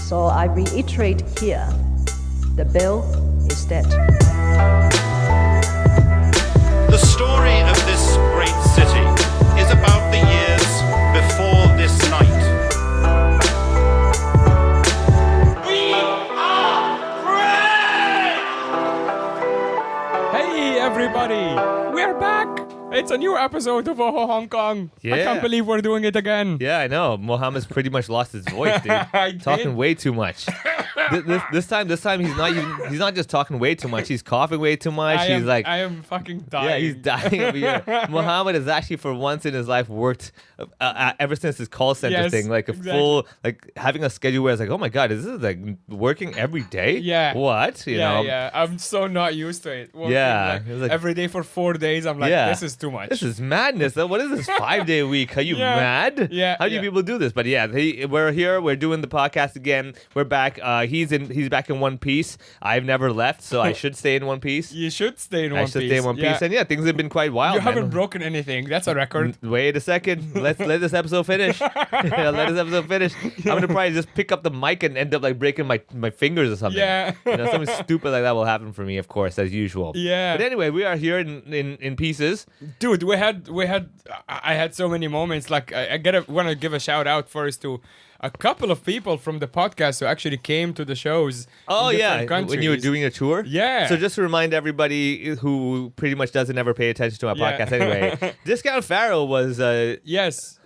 So I reiterate here, the bill is dead. The story of this great city is about the years before this night. We are free! Hey everybody, we're back! It's a new episode of Oho Hong Kong. I Yeah. can't believe we're doing it again. Yeah, I know. Mohammed's pretty much lost his voice, dude. I did. Talking way too much. This time he's not just talking way too much. He's coughing way too much. I I am fucking dying. yeah, he's dying over here. Mohammed has actually, for once in his life, worked ever since his call center Yes, thing, like a exactly. full, like having a schedule where it's like, oh my god, is this like working every day? Yeah. What? You know? Yeah. I'm so not used to it. Working, Yeah, like, it was like- every day for 4 days, I'm like, Yeah. this is too much. This is madness. What is this 5-day week? Are you Yeah. mad? Yeah, How do you yeah. people do this? But yeah, we're here. We're doing the podcast again. We're back. He's back in one piece. I've never left, so I should stay in one piece. You should stay in I one should piece. stay in one piece. And yeah, things have been quite wild. You haven't man. broken anything. That's a record. Wait a second. Let this episode finish. Let this episode finish. I'm gonna probably just pick up the mic and end up like breaking my fingers or something. Yeah. Something stupid like that will happen for me, of course, as usual. Yeah. But anyway, we are here in pieces. Dude, I had so many moments. Like I want to give a shout out first to a couple of people from the podcast who actually came to the shows. Oh in yeah, different when you were countries. doing a tour. Yeah. So just to remind everybody who pretty much doesn't ever pay attention to our Yeah. podcast anyway, Discount Pharaoh was Yes.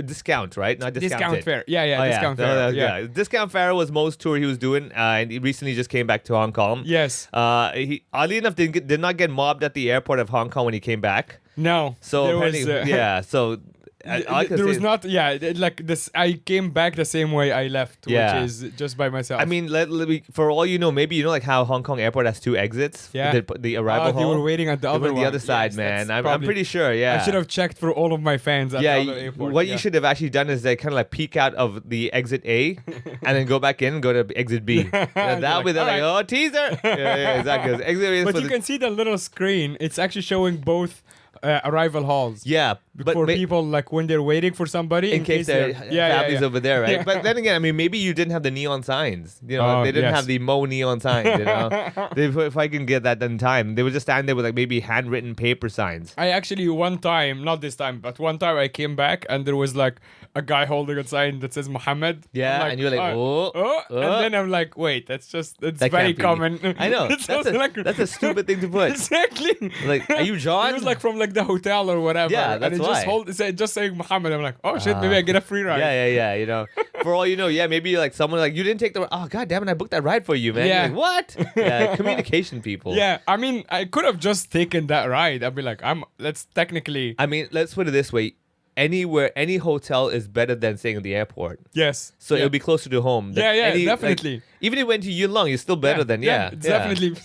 discount, right? Not discounted. Discount fair. Yeah, Oh, discount yeah. fair. No, Yeah. Discount Pharaoh was most tour he was doing, and he recently just came back to Hong Kong. Yes. He oddly enough did not get mobbed at the airport of Hong Kong when he came back. No. So there was, apparently- yeah, so I can there was say- not. Yeah, like this. I came back the same way I left, Yeah. which is just by myself. I mean, let me, for all you know, maybe you know like how Hong Kong airport has 2 exits. Yeah. The arrival they hall. were waiting at the They other went one. the other side, Yes, man. that's I'm probably- pretty sure. Yeah. I should have checked for all of my fans at Yeah, the other airport. what yeah. you should have actually done is they kind of like peek out of the exit A and then go back in and go to exit B. That way they're like, "Alright." oh, teaser. Yeah, exactly. 'Cause exit A is But for you can see the little screen. It's actually showing both arrival halls. yeah, but For people like when they're waiting for somebody in case their family's over there, right? Yeah. But then again, I mean, maybe you didn't have the neon signs. You know, Oh, they didn't yes. have the Mo neon signs. You know, if I can get that done in time, they would just stand there with like maybe handwritten paper signs. I actually one time, not this time, but one time I came back and there was like a guy holding a sign that says Mohammed. Yeah, I'm like, and you're like, oh, and then I'm like, wait, it's That very can't be. common. I know. It's That's also that's a stupid thing to put. Exactly. Like, are you John? He was like from like the hotel or whatever. Yeah, and that's it just saying Mohammed. I'm like, oh shit, maybe I get a free ride. Yeah. You know, for all you know, yeah, maybe like someone like you didn't take the. Oh god damn it, I booked that ride for you, man. Yeah. You're like, what? Yeah, communication people. Yeah, I mean, I could have just taken that ride. I'd be like, that's technically I mean, let's put it this way: any hotel is better than staying at the airport. yes. So yeah. it'll be closer to home. than Yeah, like, definitely. even if you went to Yuen Long, it's still better than it's definitely.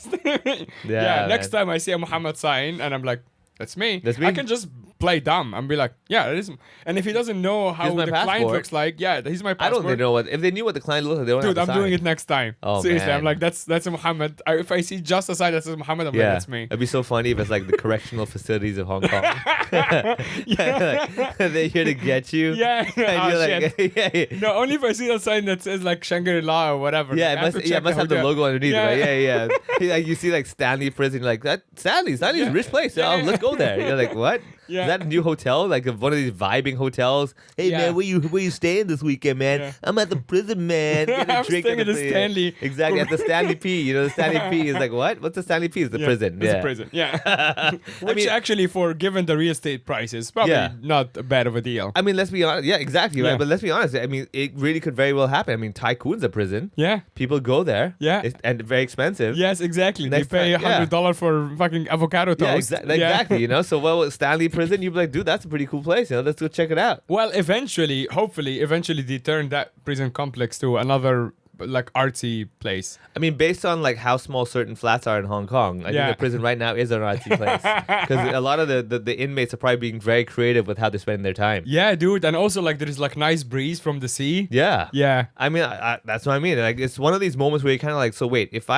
Yeah, Next man. time I see a Muhammad sign and I'm like, that's me. That's me. I can just play dumb and be like, yeah, it is. And if he doesn't know how Here's my the client passport. looks like, yeah, he's my I passport. don't know what if they knew what the client looked like. They don't Dude, have I'm to doing sign. it next time. Oh, Seriously, man. I'm like, that's a Muhammad. If I see just a sign that says Muhammad, I'm like, Yeah, that's me. it'd be so funny if it's like the correctional facilities of Hong Kong. They're here to get you. Yeah. And Oh, you're like, shit. yeah. No, only if I see a sign that says like Shangri-La or whatever. Yeah, Like, I it have must, to check have the hotel. logo underneath, Yeah. right? Yeah. Like you see like Stanley Prison, you're like that Stanley's a Yeah. rich place. Yeah. Oh, let's go there. You're like, what? Yeah. Is that a new hotel? Like one of these vibing hotels? Hey Yeah. man, where you staying this weekend, man? Yeah. I'm at the prison, man. Get a I'm drink staying at at the Stanley. Exactly, at the Stanley P. You know, the Stanley P is like what? What's the Stanley P? It's the prison. It's yeah. a prison. Yeah. Which mean- actually, for given the real estate prices, probably Yeah. not bad of a deal. I mean, let's be honest. Yeah, exactly, Yeah. right? But let's be honest. I mean, it really could very well happen. I mean, Tycoon's a prison. Yeah. People go there. Yeah. And very expensive. Yes, exactly. Next they pay time- yeah. $100 for fucking avocado Yeah, toast. exactly. You know, so well, Stanley Prison, you'd be like, dude, that's a pretty cool place. You know, let's go check it out. Well, hopefully, they turn that prison complex to another like artsy place. I mean, based on like how small certain flats are in Hong Kong, I Yeah. think the prison right now is an artsy place because a lot of the inmates are probably being very creative with how they spend their time. Yeah, dude, and also like there's like nice breeze from the sea. Yeah. Yeah. I mean, that's what I mean. Like, it's one of these moments where you're kind of like, so wait, if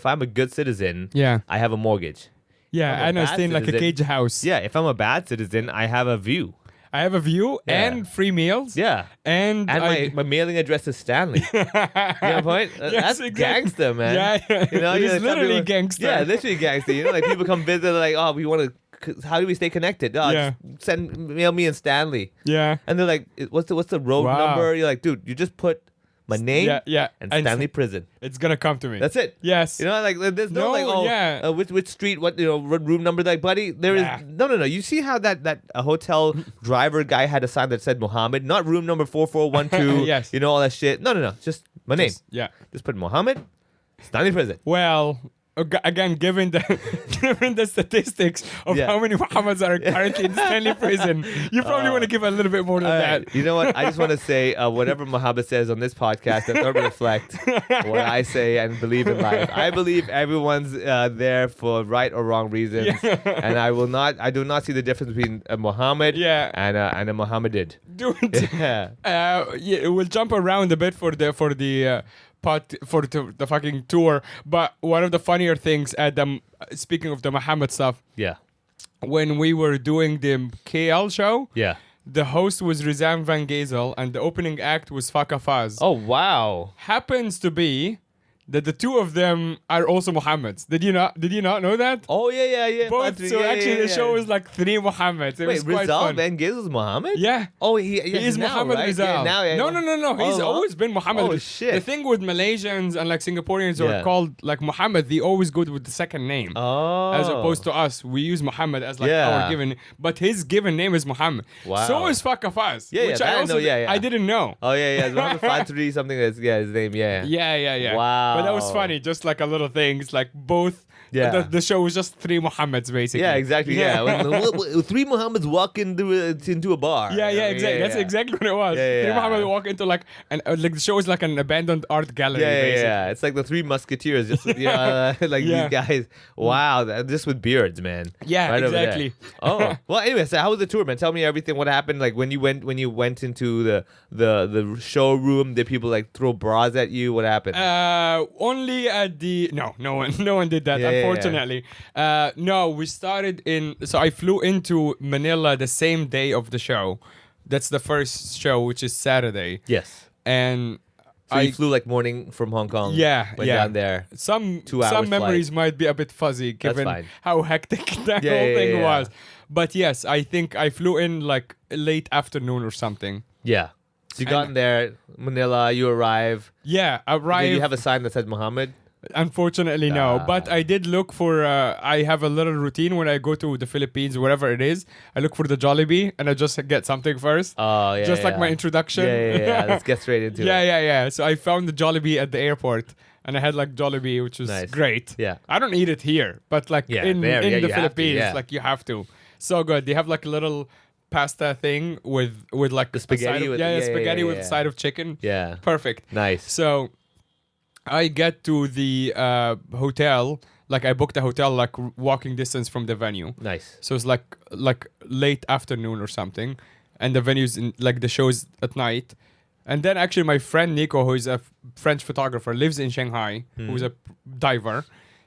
I'm a good citizen, Yeah. I have a mortgage. Yeah, I'm a and I bad stay in like a citizen. cage house. Yeah, if I'm a bad citizen, I have a view. I have a view Yeah. and free meals. Yeah. And My mailing address is Stanley. You know the point? That's exactly. gangster, man. Yeah. You know, It is some literally people- gangster. Yeah, literally gangster. You know, like people come visit, like, oh, we want to. How do we stay connected? Oh, Yeah. just mail me and Stanley. Yeah. And they're like, what's the road Wow. number? You're like, dude, you just put my name Yeah. and Stanley Prison. It's gonna come to me. That's it. Yes. You know, like there's no, No, like, oh, yeah. which street, what what room number? Like, buddy, there is Yeah. no. You see how that hotel driver guy had a sign that said Mohammed, not room number 4412. Yes. You know all that shit. No, just my name. Yeah. Just put Mohammed, Stanley Prison. Well, again, given the statistics of Yeah. how many Mohammeds are currently in Stanley prison, you probably want to give a little bit more than All that. right. You know what? I just want to say whatever Mohammed says on this podcast does not reflect what I say and believe in life. I believe everyone's there for right or wrong reasons, and I do not see the difference between a Mohammed Yeah. and a Mohammedan. Dude, Yeah. we'll jump around a bit for the the fucking tour. But one of the funnier things at speaking of the Mohammed stuff, Yeah. when we were doing the KL show, Yeah. the host was Rizan Van Gazel and the opening act was Faka Faz. Oh wow. Happens to be that the two of them are also Mohammeds. Did you not know that? Oh yeah. Both. Patri, So yeah, actually, yeah, the show is like 3 Mohammeds. It Wait, was quite Rizal fun. Van Gazel's Mohammed? Yeah. Oh, he He is now, Mohammed right? Rizal. Yeah, now, yeah. No. He's Oh, always been Mohammed. Oh, shit. The thing with Malaysians and like Singaporeans who Yeah. are called like Mohammed, they always go with the second name. Oh. As opposed to us, we use Muhammad as like Yeah. our given, but his given name is Muhammad. Wow. So is Fakafaz, Yeah, which that I I also know, yeah. I didn't know. Oh yeah. Mohammed Fatri something that's his name. Yeah. Yeah. Wow. But that was funny, just like a little things, like both. Yeah. The show was just 3 Mohammeds basically. Yeah, exactly. Yeah, when 3 Mohammeds walk into a bar. Yeah, exactly. That's exactly what it was. Yeah. 3 Mohammed walk into like like the show is like an abandoned art gallery. Basically. Yeah. It's like the 3 Musketeers, just like Yeah. these guys. Wow, just with beards, man. Yeah, Right over there. exactly. Oh, well. Anyway, so how was the tour, man? Tell me everything. What happened? Like when you went into the showroom, did people like throw bras at you? What happened? Only at the no one did that, Yeah. unfortunately. No, we started so I flew into Manila the same day of the show. That's the first show, which is Saturday. Yes. And So you flew like morning from Hong Kong. Yeah, Went yeah. down there. 2 hours memories might be a bit fuzzy given fine. how hectic that Yeah, whole yeah, thing yeah. was. But yes, I think I flew in like late afternoon or something. Yeah. So you got in there, Manila. You arrive. Yeah, Did arrived. you have a sign that said Mohammed? Unfortunately, no. Ah. But I did look for. I have a little routine when I go to the Philippines, wherever it is. I look for the Jollibee and I just get something first. Oh yeah. Just like yeah. my introduction. Yeah. Let's get straight into it. Yeah. So I found the Jollibee at the airport, and I had like Jollibee, which was Nice. great. Yeah. I don't eat it here, but like Yeah, in there, yeah, the you have to, Philippines, yeah. like you have to. So good. They have like a little pasta thing with like The spaghetti with- yeah, spaghetti with yeah. a side of chicken. Yeah. Perfect. Nice. So I get to the hotel, like I booked a hotel like walking distance from the venue. Nice. So it's like late afternoon or something, and the venue's in like the show's at night. And then actually my friend Nico, who is a French photographer, lives in Shanghai, who's a diver.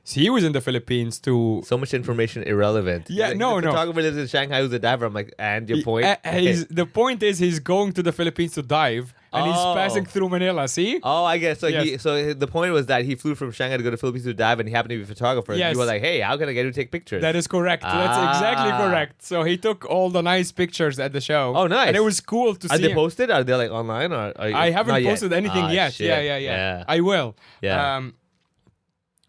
So he was in the Philippines too. So much information irrelevant. Yeah, Like, no. The photographer lives in Shanghai who's a diver. I'm like, and your point? The point is he's going to the Philippines to dive, and he's Oh. passing through Manila. See? Oh, I guess. So Yes. so the point was that he flew from Shanghai to go to Philippines to dive, and he happened to be a photographer. And Yes. you were like, hey, how can I get you to take pictures? That is correct. That's exactly Ah. correct. So he took all the nice pictures at the show. Oh, nice. And it was cool to Are see they him. posted? Are they like online? Or I haven't not yet? posted anything Ah, yet. shit. Yeah. I will. Yeah.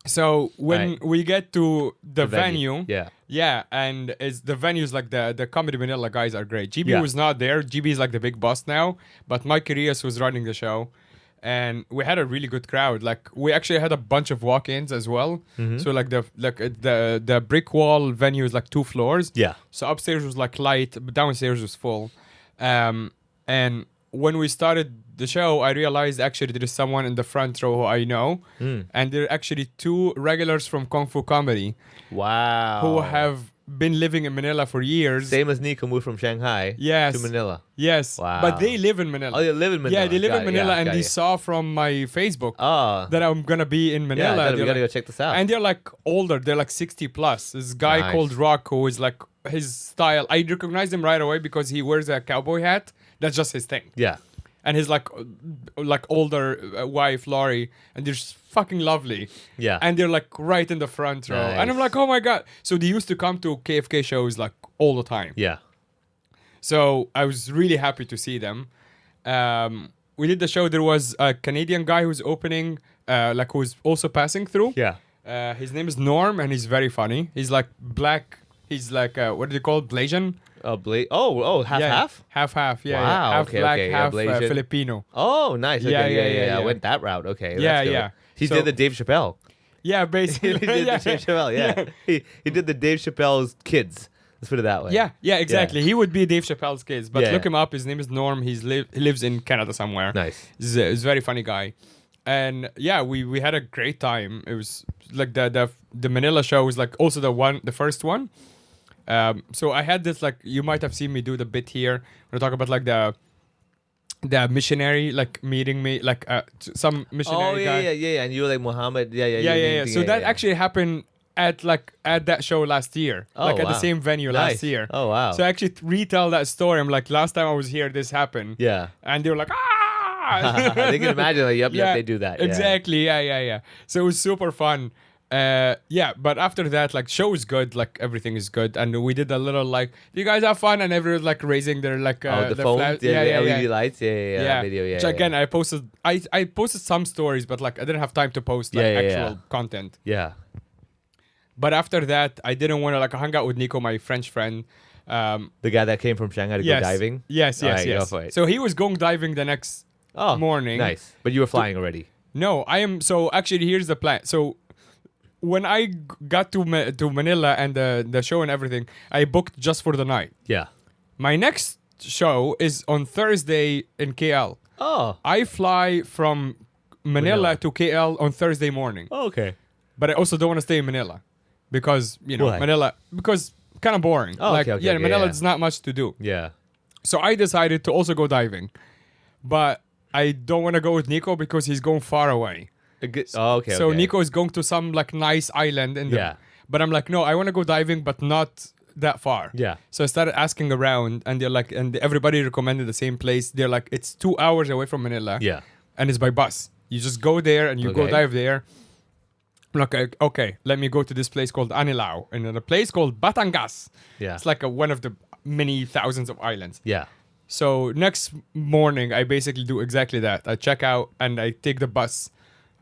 So when Right. we get to the venue, Yeah. and the venues like the Comedy Manila guys are great. GB Yeah. was not there. GB is like the big boss now, but Mike Rios was running the show, and we had a really good crowd. Like we actually had a bunch of walk-ins as well. Mm-hmm. So like the brick wall venue is like 2 floors. Yeah. So upstairs was like light, but downstairs was full. And when we started the show, I realized actually there is someone in the front row who I know, and there are actually 2 regulars from Kung Fu Comedy Wow. who have been living in Manila for years. Same as Nico moved from Shanghai Yes. to Manila. Yes, Wow. but they live in Manila. Oh, they live in Manila. Yeah, they live Got in it. Manila, Yeah, and got they it. saw from my Facebook Oh. that I'm gonna be in Manila. Yeah, we They're gotta like- go check this out. And they're like older. They're like 60 plus. This guy Nice. called Rock, who is like his style. I recognize him right away because he wears a cowboy hat. That's just his thing. Yeah. And his like older wife Laurie, and they're just fucking lovely. Yeah. And they're like right in the front row, and I'm Nice. like, oh my god. So they used to come to KFK shows like all the time. Yeah. So I was really happy to see them. We did the show. There was a Canadian guy who's opening, like who's also passing through. Yeah. His name is Norm, and he's very funny. He's like black. He's like what do they call it? Blasian? Half? Half. Yeah, Wow, yeah. Half okay, black, okay, yeah, half Blasian. Filipino. Oh, nice. Okay, Yeah. I went that route. Okay. Yeah, that's good. yeah. He So- did the Dave Chappelle. Yeah, he basically. did the Dave Chappelle. Yeah. He did the Dave Chappelle's kids. Let's put it that way. Yeah, exactly. He would be Dave Chappelle's kids, but Yeah. look him up. His name is Norm. He lives in Canada somewhere. Nice. He's a very funny guy, and yeah, we had a great time. It was like the Manila show was like also the first one. So I had this like you might have seen me do the bit here when I talk about like the missionary like meeting me like some missionary guy. Yeah. And you were like Mohammed. Yeah. So that actually happened at that show last year, Oh, like at wow. the same venue Nice. last year. Oh, wow. So I actually retell that story. I'm like, last time I was here, this happened. Yeah. And they were like, ah. They can imagine. Like, yep, they do that. Yeah. Exactly. Yeah. So it was super fun. Yeah, but after that, like, show is good, like everything is good, and we did a little like, do you guys have fun? And everyone like raising their like The their phone, flash- the LED lights, yeah, video, Which again, I posted some stories, but like I didn't have time to post like actual content. yeah. But after that, I didn't want to like hang out with Nico, my French friend. The guy that came from Shanghai to Yes. go diving. Yes. Alright, go for it. So he was going diving the next morning. Nice, but you were flying already. No, I am. So actually, here's the plan. So when I got to Manila and the show and everything, I booked just for the night. Yeah. My next show is on Thursday in KL. Oh. I fly from Manila to KL on Thursday morning. Oh, okay. But I also don't want to stay in Manila because, Why? Manila, because kind of boring. Oh, okay, okay, Manila, yeah. there's not much to do. Yeah. So I decided to also go diving. But I don't want to go with Nico because he's going far away. Okay. So okay. Nico is going to some like nice island in the Yeah. But I'm like, no, I want to go diving, but not that far. Yeah. So I started asking around, and they're like, and everybody recommended the same place. They're like, it's 2 hours away from Manila. Yeah. And it's by bus. You just go there and you go Okay. dive there. I'm like, okay, let me go to this place called Anilao, and then a place called Batangas. Yeah. It's like one of the many thousands of islands. Yeah. So next morning, I basically do exactly that. I check out and I take the bus.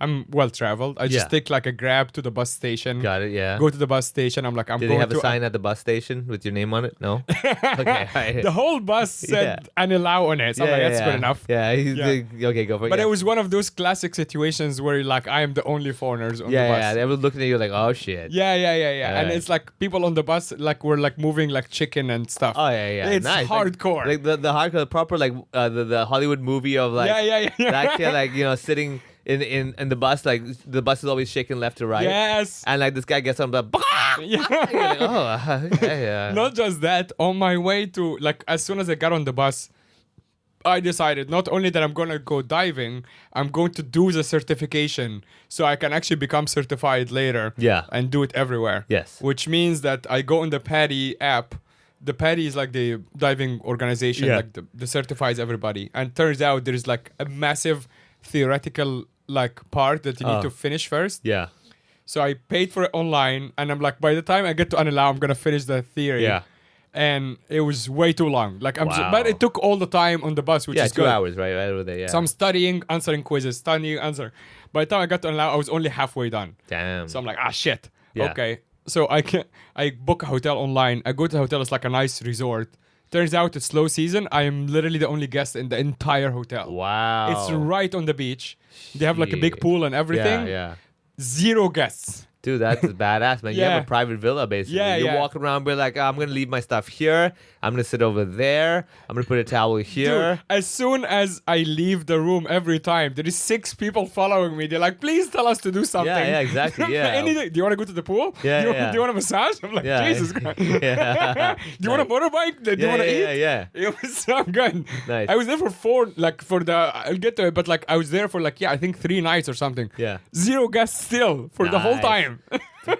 I'm well traveled. I just Yeah. take like a grab to the bus station. Got it. Yeah. Go to the bus station. I'm like, I'm Did going they have to a sign at the bus station with your name on it? No. Okay. The whole bus said Anilao on it. So I'm like, that's good enough. Yeah. Yeah. Okay, go for it. But yeah. it was one of those classic situations where you're like, I am the only foreigners on the bus. Yeah. They were looking at you like, oh shit. Yeah. And Alright. it's like people on the bus like were like moving like chicken and stuff. Oh yeah. It's Nice. hardcore. Like the hardcore, proper like the Hollywood movie of like Yeah. that kid like sitting in the bus, like the bus is always shaking left to right. Yes. And like this guy gets on the Yeah. You're like, oh okay, yeah. Not just that, on my way to, like, as soon as I got on the bus, I decided not only that I'm going to go diving, I'm going to do the certification so I can actually become certified later. Yeah. And do it everywhere. Yes. Which means that I go on the PADI app. The PADI is like the diving organization Yeah. like the certifies everybody. And turns out there's like a massive theoretical like part that you need to finish first. Yeah. So I paid for it online, and I'm like, by the time I get to Anilao, I'm gonna finish the theory. Yeah. And it was way too long. Like Wow. but it took all the time on the bus, which Yeah, is 2 good. hours, right over there. Yeah. So I'm studying, answering quizzes, studying, answer. By the time I got to Anilao, I was only halfway done. Damn. So I'm like, shit. Yeah. Okay. So I book a hotel online. I go to the hotel. It's like a nice resort. Turns out it's low season. I am literally the only guest in the entire hotel. Wow. It's right on the beach. They have like a big Shit. pool and everything. Yeah. Zero guests. Dude, that's badass, man. You Yeah. have a private villa, basically. Yeah, You're yeah. walking around, be like, I'm going to leave my stuff here. I'm going to sit over there. I'm going to put a towel here. Dude, as soon as I leave the room every time, there is 6 people following me. They're like, please tell us to do something. Yeah, exactly, yeah. Anything. Do you want to go to the pool? Yeah, do you, yeah. Do you want a massage? I'm like, Yeah. Jesus Christ. Yeah. Do you want a motorbike? Do you want to eat? Yeah. It was so good. Nice. I was there I'll get to it, but like I was there for like, I think 3 nights or something. Yeah. Zero guests still for the whole Nice. time.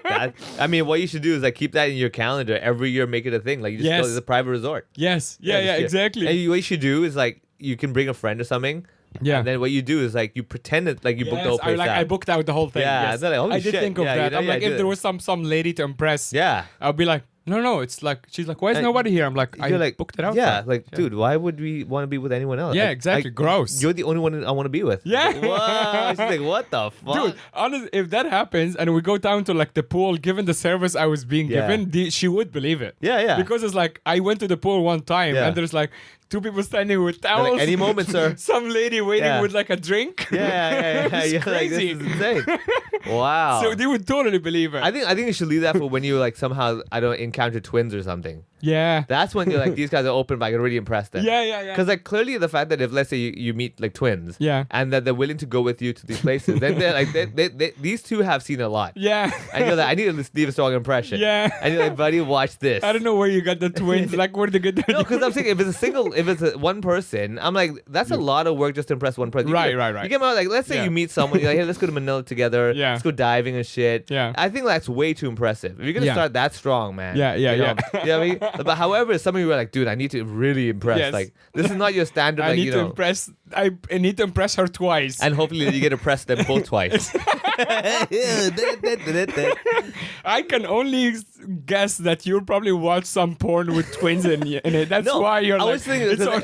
time. I mean, what you should do is like keep that in your calendar every year. Make it a thing. Like you just Yes. go to the private resort. Yes. Yeah, just- exactly. And what you should do is like you can bring a friend or something. Yeah. And then what you do is like you pretend it like you booked the whole place out. I booked out the whole thing. Yeah, yes. they're like, holy I did shit. think of Yeah, that. you know, I'm yeah, like, do if it. there was some lady to impress, Yeah. I'll be like, no, it's like, she's like, why is And nobody here? I'm like, I You're like, booked it out. Yeah, for- like, dude, why would we want to be with anyone else? Yeah, Like, exactly. Gross. You're the only one I want to be with. Yeah. Like, whoa. She's like, what the fuck? Dude, honestly, if that happens and we go down to like the pool, given the service I was being Yeah. given, she would believe it. Yeah, yeah. Because it's like, I went to the pool one time Yeah. and there's like 2 people standing with They're towels. like, any moment, sir. Some lady waiting Yeah. with like a drink. Yeah. It's You're like, crazy. this is insane. Wow. So they would totally believe it. I think you should leave that for when you like somehow encounter twins or something. yeah. That's when you're like, these guys are open, but I can really impress them. Yeah. Because like clearly the fact that if let's say you meet like twins, Yeah. and that they're willing to go with you to these places, then they're like these two have seen a lot. Yeah. And you're like, I need to leave a strong impression. Yeah. And you're like, buddy, watch this. I don't know where you got the twins. Like, where did they get the No, because I'm saying if it's one person, I'm like, that's a lot of work just to impress one person. Right. You get out like, let's say Yeah. you meet someone, you're like, hey, let's go to Manila together. Yeah. Let's go diving and shit. Yeah. I think that's way too impressive. If you're gonna Yeah. start that strong, man. Yeah. You know what I mean? But however, if somebody were like, dude, I need to really impress. Yes. Like, this is not your standard. I like, need you to know. impress. I need to impress her twice. And hopefully you get to press them both twice. I can only guess that you probably watch some porn with twins in it. That's why you're I like. was thinking, it's no.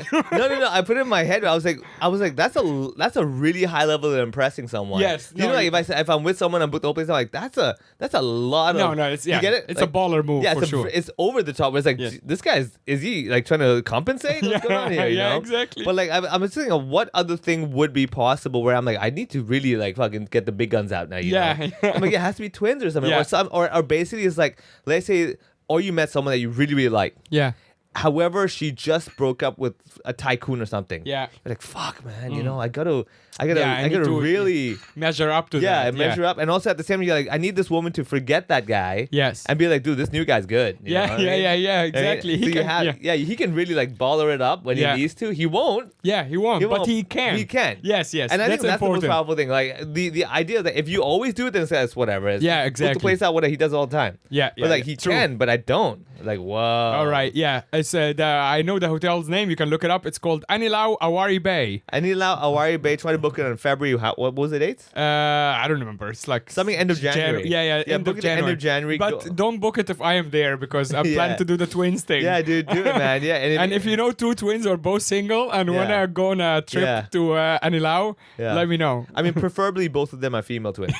I put it in my head. I was like, that's a really high level of impressing someone. Yes, You know, no, like if I'm with someone and book the whole place, I'm like, that's a lot of. No, it's You get it? It's Like, a baller move yeah, for sure. it's over the top. Where it's like, Yes. this guy is he like trying to compensate? What's going on here? You Yeah, know? exactly. But like, I'm just thinking of what other thing would be possible where I'm like, I need to really like fucking get the big guns out now. You Yeah, know? yeah. I'm like, it has to be twins or something, Yeah. or basically it's like, let's say, or you met someone that you really really like. Yeah. However, she just broke up with a tycoon or something. Yeah. You're like, fuck, man. You know, I gotta Yeah, I need to really, Measure up to that. measure up. And also at the same time, you're like, I need this woman to forget that guy. Yes. And be like, dude, this new guy's good. You know Yeah, what I mean? yeah, exactly. So He you can- have, he can really like baller it up when Yeah. he needs to. He won't. Yeah, he won't, but he can. He can. Yes. And I think that's important. the most powerful thing. Like the idea that if you always do it, then it's whatever. It's, Yeah, Book exactly. the place out, whatever he does all the time. Yeah, But like he true. can, but I don't. Like, whoa. All right, yeah. It's I know the hotel's name. You can look it up. It's called Anilau Awari Bay. Anila Awari Bay, try to book it in February. What was the dates? I don't remember. It's like Something end of January. Yeah, end book of it at January. end of January. But Go- don't book it if I am there because I Yeah. plan to do the twins thing. Yeah, dude, do it, man. Yeah, And if you know 2 twins or both single and Yeah. wanna go on a trip Yeah. to Anilau, Yeah. let me know. I mean, preferably both of them are female twins.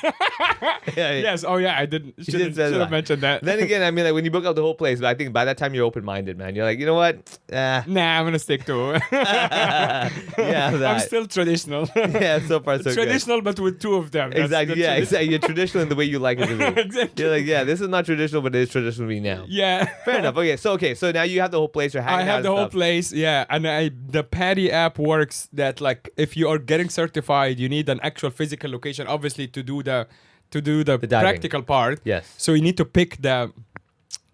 Yeah. Yes. Oh yeah, I didn't. did Should say have that. mentioned that. Then again, I mean, like when you book out the whole place, but I think by that time you're open-minded, man. You're like, you know what? Nah, I'm gonna stick to. yeah, I'm that. still traditional. Yeah, so far so good. Traditional, but with 2 of them. That's Exactly. the Yeah, tradi- exactly. You're traditional in the way you like it to be. Exactly. You're like, yeah, this is not traditional, but it is traditional to me now. Yeah. Fair enough. Okay, so now you have the whole place. You're I hanging out. have the and whole stuff. place, yeah, and the Paddy app works that like if you are getting certified, you need an actual physical location, obviously, to do the diving. practical part. Yes. So you need to pick the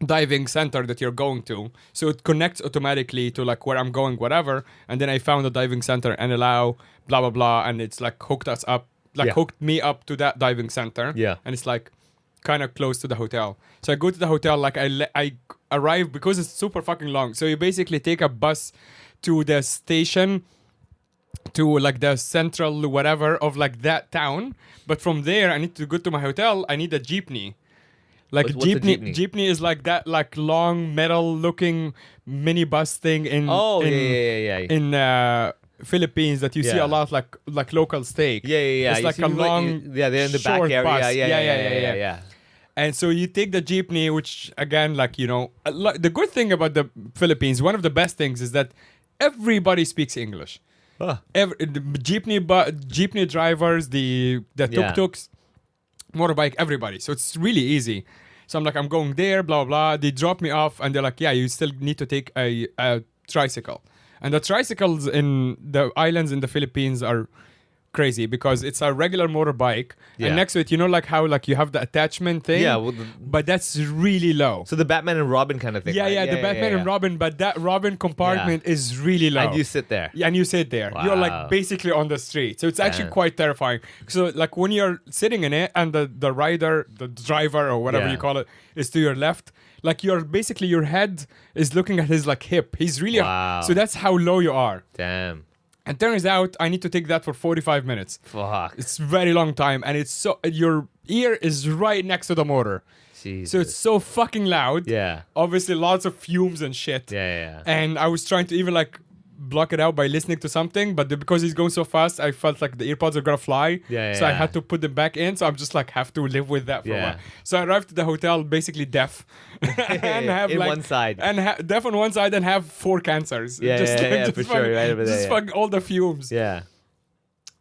diving center that you're going to, so it connects automatically to like where I'm going, whatever. And then I found a diving center and allow blah blah blah, and it's like hooked us up, like Yeah. hooked me up to that diving center. Yeah. And it's like kind of close to the hotel. So I go to the hotel, like I arrive because it's super fucking long. So you basically take a bus to the station, to like the central whatever of like that town. But from there, I need to go to my hotel. I need a jeepney. Like What's a jeepney? Jeepney is like that, like long metal looking minibus thing in Oh, in, yeah. in Philippines that you see Yeah. a lot, like local steak. Yeah. It's You like see a people, long, yeah, they're in the back short area. bus. Yeah. And so you take the jeepney, which again, like, you know, the good thing about the Philippines, one of the best things is that everybody speaks English. The jeepney drivers, the Yeah. tuk-tuks, motorbike, everybody. So it's really easy. So I'm like, I'm going there, blah, blah. They drop me off and they're like, yeah, you still need to take a tricycle. And the tricycles in the islands in the Philippines are crazy because it's a regular motorbike, Yeah. and next to it, you know, like how like you have the attachment thing. Yeah, well, but that's really low. So the Batman and Robin kind of thing. Yeah, right? yeah, the Batman and Robin, but that Robin compartment is really low. And you sit there. Yeah, and you sit there. You're Wow. like basically on the street. So it's actually Damn. quite terrifying. So like when you're sitting in it and the rider, the driver or whatever Yeah. you call it, is to your left, like you're basically your head is looking at his like hip. He's really Wow. so that's how low you are. Damn. And turns out I need to take that for 45 minutes. Fuck. It's very long time and it's so your ear is right next to the motor. Jesus. So it's so fucking loud. Yeah. Obviously lots of fumes and shit. Yeah. And I was trying to even like block it out by listening to something, but because he's going so fast, I felt like the earpods are gonna fly. Yeah, So I yeah. had to put them back in. So I'm just like have to live with that for a Yeah. while. So I arrived at the hotel basically deaf, and have In like one side. and deaf on one side and have 4 cancers. Yeah, yeah, for sure, right over there, Just yeah. fucking all the fumes. Yeah.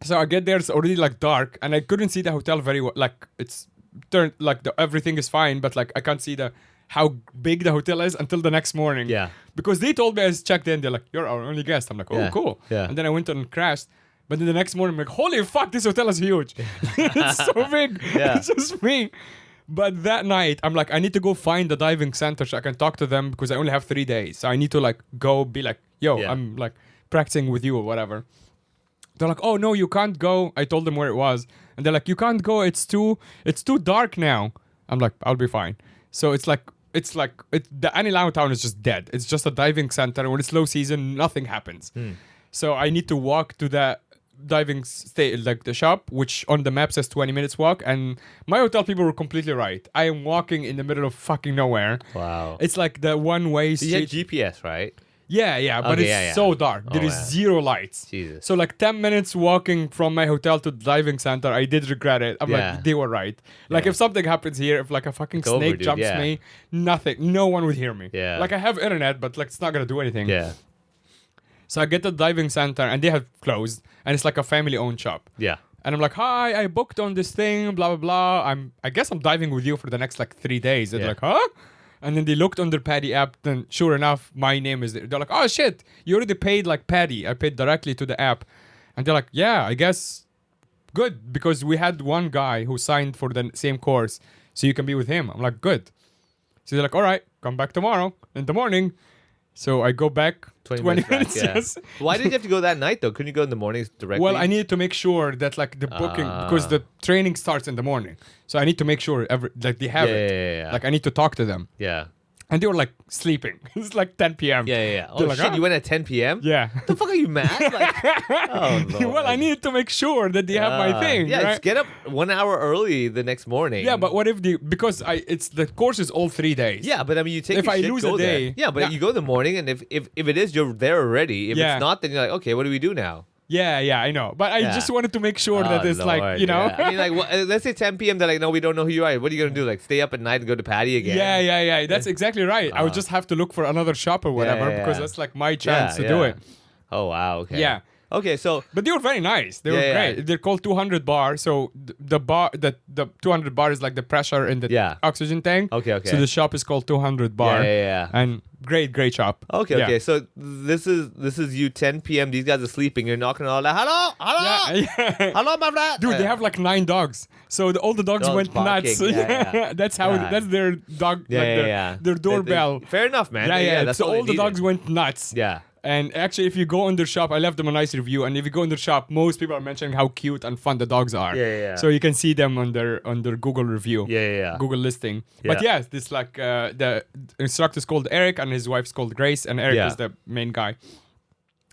So I get there, it's already like dark, and I couldn't see the hotel very well. Like it's turned like everything is fine, but like I can't see how big the hotel is until the next morning. Yeah. Because they told me as checked in, they're like, "You're our only guest." I'm like, "Oh, Yeah. cool." Yeah. And then I went and crashed. But then the next morning, I'm like, "Holy fuck, this hotel is huge! It's so big. Yeah. It's just me." But that night, I'm like, I need to go find the diving center so I can talk to them because I only have 3 days. So I need to like go be like, "Yo, Yeah. I'm like practicing with you or whatever." They're like, "Oh no, you can't go." I told them where it was, and they're like, "You can't go. It's too dark now." I'm like, "I'll be fine." So it's like the Anilao town is just dead. It's just a diving center. When it's low season, nothing happens. So I need to walk to that diving like the shop, which on the map says 20 minutes walk. And my hotel people were completely right. I am walking in the middle of fucking nowhere. Wow. It's like the one-way You had street. GPS, right? Yeah, but Okay, it's yeah. so dark. Oh, There is yeah. 0 lights. Jesus. So like 10 minutes walking from my hotel to the diving center, I did regret it. I'm Yeah. like, they were right. Like Yeah. if something happens here, if like a fucking It's over, snake dude, jumps yeah. me, nothing. No one would hear me. Yeah. Like I have internet, but like it's not gonna do anything. Yeah. So I get to the diving center and they have closed, and it's like a family-owned shop. Yeah. And I'm like, "Hi, I booked on this thing, blah blah blah. I guess I'm diving with you for the next like 3 days." They're Yeah. like, "Huh?" And then they looked on their Paddy app, then sure enough, my name is there. They're like, "Oh shit, you already paid like Paddy." I paid directly to the app. And they're like, "Yeah, I guess good, because we had one guy who signed for the same course, so you can be with him." I'm like, "Good." So they're like, "All right, come back tomorrow in the morning." So I go back 20 minutes. back, yeah. Yes. Why did you have to go that night though? Couldn't you go in the mornings directly? Well, I needed to make sure that like the booking, because the training starts in the morning, so I need to make sure like they have it. Yeah. Like I need to talk to them, Yeah. and they were like sleeping. It's like 10 p.m. Yeah. Oh They're like, shit! "Huh?" You went at 10 p.m. Yeah. The fuck are you mad? Like, oh Lord. Well, I needed to make sure that they have my thing. Yeah, right? just get up 1 hour early the next morning. Yeah, but what if because it's the course is all 3 days. Yeah, but I mean, you take. If your I shit, lose go a there. day- Yeah, but Yeah. you go in the morning, and if it is, you're there already. If Yeah. it's not, then you're like, okay, what do we do now? Yeah, I know. But I Yeah. just wanted to make sure that Oh, it's like, Lord, you know. yeah. I mean, like, let's say 10 p.m. They're like, no, we don't know who you are. What are you gonna do? Like, stay up at night and go to Patty again? Yeah. That's exactly right. I would just have to look for another shop or whatever, yeah. because that's like my chance to do it. Oh wow. Okay. Yeah. Okay, so But they were very nice. They Yeah, were yeah. great. They're called 200 bar. So the bar, the 200 bar is like the pressure in the Yeah. oxygen tank. Okay. So the shop is called 200 bar. Yeah. And great shop. Okay. Yeah. So this is you 10 p.m. These guys are sleeping. You're knocking on all that. Hello. Yeah. Hello, my friend. Dude, they have like 9 dogs. So all the dogs Dogs went barking. nuts. Yeah. That's how. Yeah. That's their dog. Yeah, like yeah. Their doorbell. Fair enough, man. Yeah. That's So all all the they dogs needed. went nuts. Yeah. And actually, if you go in their shop, I left them a nice review. And if you go in their shop, most people are mentioning how cute and fun the dogs are. Yeah. So you can see them on their Google review. Yeah. Google listing. But Yeah. yes, this like the instructor is called Eric and his wife's called Grace, and Eric Yeah. is the main guy.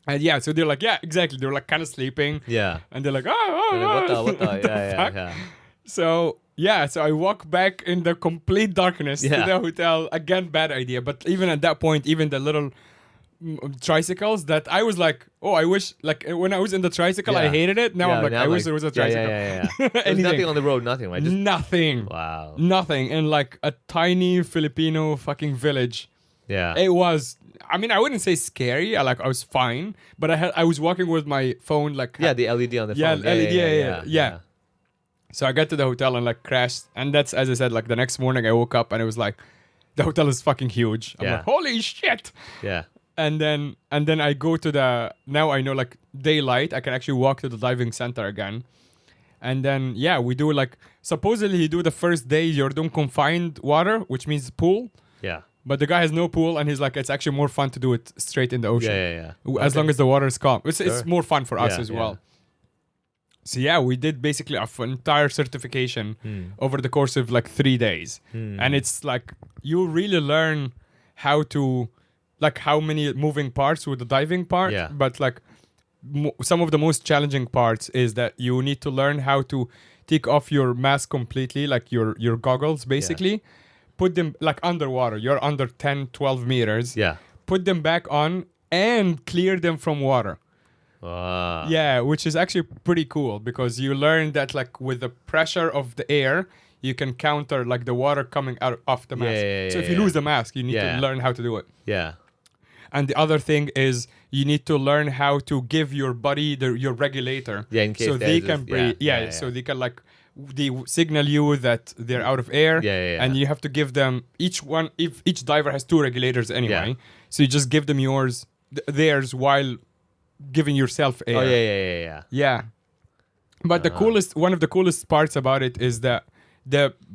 And yeah, so they're like, yeah, exactly. They're like kind of sleeping. Yeah. And they're like, What oh, the? Yeah. fuck? So yeah, so I walk back in the complete darkness to Yeah. the hotel. Again, bad idea. But even at that point, even the little tricycles that I was like, oh, I wish, like when I was in the tricycle, I Yeah. hated it. Now I'm like, I wish there was a tricycle. Yeah. There's Anything. nothing on the road. Nothing, right? Just, Nothing. wow. Nothing. In like a tiny Filipino fucking village. Yeah. It was, I mean, I wouldn't say scary. I was fine, but I was walking with my phone like Yeah, the LED on the Yeah, phone. LED, yeah. So I got to the hotel and like crashed, and that's, as I said, like the next morning I woke up and it was like, the hotel is fucking huge. I'm Yeah. like, holy shit. Yeah. And then I go to now I know like daylight, I can actually walk to the diving center again. And then, yeah, we do like, supposedly you do the first day, you're doing confined water, which means pool. Yeah. But the guy has no pool, and he's like, it's actually more fun to do it straight in the ocean. Yeah. As long as the water is calm. It's Sure. more fun for us Yeah, as yeah. well. So yeah, we did basically our entire certification over the course of like 3 days. And it's like, you really learn how to, like how many moving parts with the diving part. Yeah. But like some of the most challenging parts is that you need to learn how to take off your mask completely, like your goggles basically. Put them like underwater. You're under 10, 12 meters. Yeah. Put them back on and clear them from water. Wow. Yeah, which is actually pretty cool because you learn that like with the pressure of the air, you can counter like the water coming out off the mask. So if you lose the mask, you need to learn how to do it. Yeah. And the other thing is you need to learn how to give your body your regulator. Yeah, in case so they there's can this- breathe. yeah. So they can like they signal you that they're out of air. Yeah. And you have to give them each one. If each diver has 2 regulators anyway, Yeah. so you just give them theirs while giving yourself air. Oh yeah. Yeah. But one of the coolest parts about it is that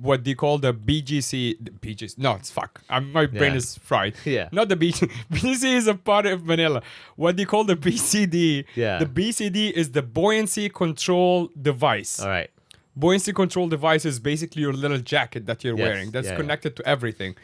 what they call the BGC. No, it's fuck. My brain is fried. Yeah. Not the BGC is a part of Manila. What they call the BCD. Yeah. The BCD is the buoyancy control device. All right. Buoyancy control device is basically your little jacket that you're Yes. wearing. That's Yeah. connected to everything.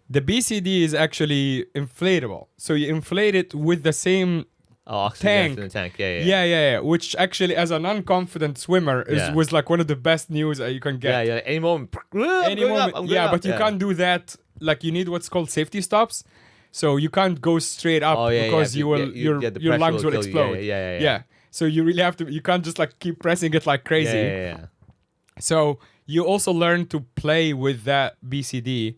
The BCD is actually inflatable. So you inflate it with the same Oxygen in the tank. yeah. Which actually, as a non-confident swimmer, Yeah. was like one of the best news that you can get. Yeah. Any moment. Any moment. But you can't do that. Like you need what's called safety stops. So you can't go straight up because you will your pressure lungs will kill you. explode. Yeah. So you really have to. You can't just like keep pressing it like crazy. Yeah. So you also learn to play with that BCD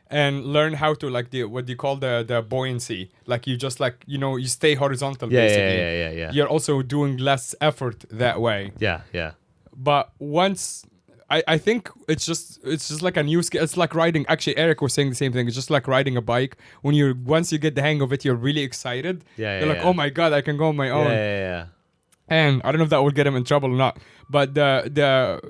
and learn how to like what do you call the buoyancy. Like you just like, you stay horizontal basically. Yeah. You're also doing less effort that way. Yeah. But once I think it's just like a new skill. It's like riding. Actually, Eric was saying the same thing. It's just like riding a bike. Once you get the hang of it, you're really excited. You're like, oh my god, I can go on my own. Yeah. And I don't know if that will get him in trouble or not. But the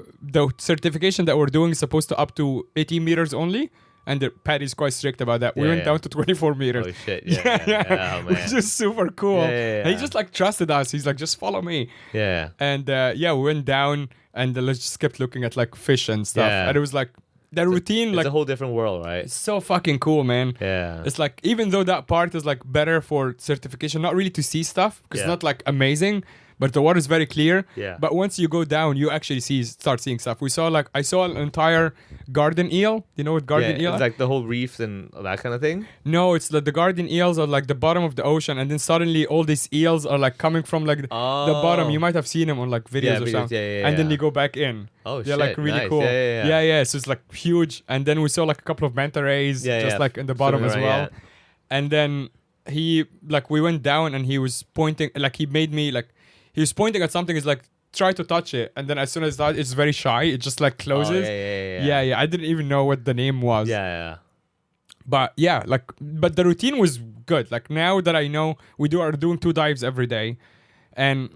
certification that we're doing is supposed to up to 18 meters only. And Patty's quite strict about that. We went down to 24 meters. Oh shit! Yeah. Oh, man. Which is super cool. Yeah. And he just like trusted us. He's like, just follow me. Yeah. And we went down and let's just kept looking at like fish and stuff. Yeah. And it was like the routine, It's like a whole different world, right? it's so fucking cool, man. Yeah. It's like even though that part is like better for certification, not really to see stuff because it's not like amazing. But the water is very clear. Yeah. But once you go down, you actually start seeing stuff. I saw an entire garden eel. You know what garden eel? It's like the whole reefs and that kind of thing. No, it's the garden eels are like the bottom of the ocean, and then suddenly all these eels are like coming from like the bottom. You might have seen them on like videos or videos, something. And then they go back in. Oh, they're shit, like really nice. cool. Yeah. So it's like huge. And then we saw like a couple of manta rays just like in the bottom Swimming as well. around, And then we went down and he was pointing, like he was pointing at something. He's like, try to touch it. And then as soon as that, it's very shy. It just like closes. Yeah. I didn't even know what the name was. Yeah. But but the routine was good. Like now that I know, we are doing 2 dives every day. And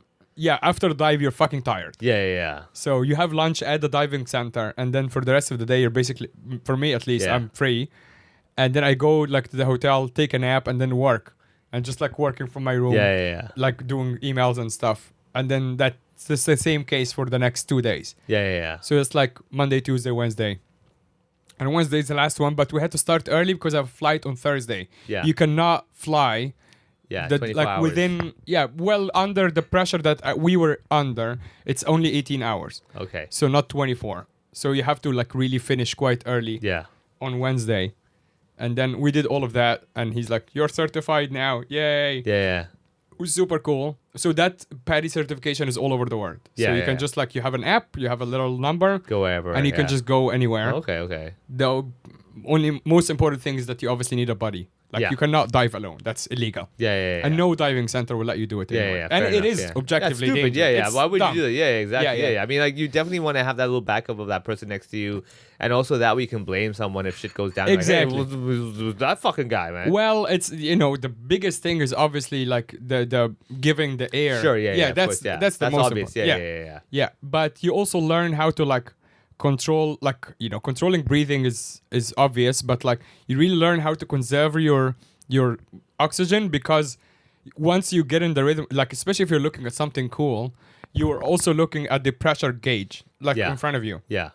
after the dive, you're fucking tired. Yeah. So you have lunch at the diving center. And then for the rest of the day, you're basically, for me at least, I'm free. And then I go like to the hotel, take a nap, and then work. And just like working from my room. Yeah. Like doing emails and stuff. And then that's just the same case for the next 2 days. Yeah. So it's like Monday, Tuesday, Wednesday. And Wednesday is the last one, but we had to start early because I have a flight on Thursday. Yeah. You cannot fly. 24 hours. Within, under the pressure that we were under, it's only 18 hours. Okay. So not 24. So you have to like really finish quite early on Wednesday. And then we did all of that. And he's like, you're certified now. Yay. Yeah. It was super cool. So that PADI certification is all over the world. So you can just like, you have an app, you have a little number. Go wherever. And you can just go anywhere. Okay. The only most important thing is that you obviously need a buddy. Like Yeah. you cannot dive alone. That's illegal. Yeah. And no diving center will let you do it anyway. Yeah, and fair it enough, is yeah. objectively That's stupid. dangerous. Yeah. Why would dumb. you do that? Yeah, exactly. Yeah. Yeah. I mean, like, you definitely want to have that little backup of that person next to you, and also that way you can blame someone if shit goes down. Exactly. Like, hey, was that fucking guy, man. Well, it's the biggest thing is obviously like the giving the air. Sure. Yeah. Of That's course, yeah. that's the That's most obvious. important. Yeah. Yeah, but you also learn how to like control, like controlling breathing is obvious, but like you really learn how to conserve your oxygen, because once you get in the rhythm, like especially if you're looking at something cool, you are also looking at the pressure gauge like Yeah. in front of you, Yeah.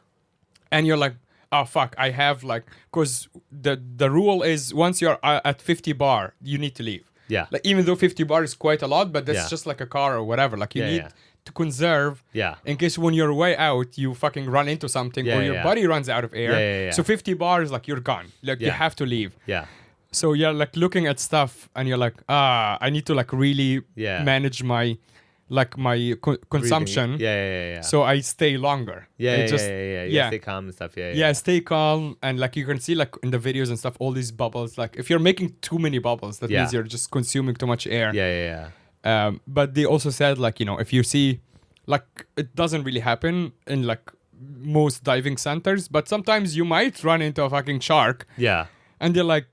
and you're like, oh fuck, I have like, because the rule is once you're at 50 bar, you need to leave. Yeah. Like even though 50 bar is quite a lot, but that's Yeah. just like a car or whatever. Like you Yeah, need yeah. to conserve Yeah. in case when you're way out, you fucking run into something Yeah, or your yeah. body runs out of air. Yeah. So 50 bars, like you're gone. Like you Yeah. have to leave. Yeah. So you're like looking at stuff and you're like, I need to like really Yeah. manage my consumption. Yeah. So I stay longer. Yeah. It just- Yeah. yeah. Stay calm and stuff. Yeah. Yeah, stay calm, and like you can see like in the videos and stuff, all these bubbles. Like if you're making too many bubbles, that Yeah. means you're just consuming too much air. Yeah. But they also said like if you see, like it doesn't really happen in like most diving centers, but sometimes you might run into a fucking shark, Yeah. and they're like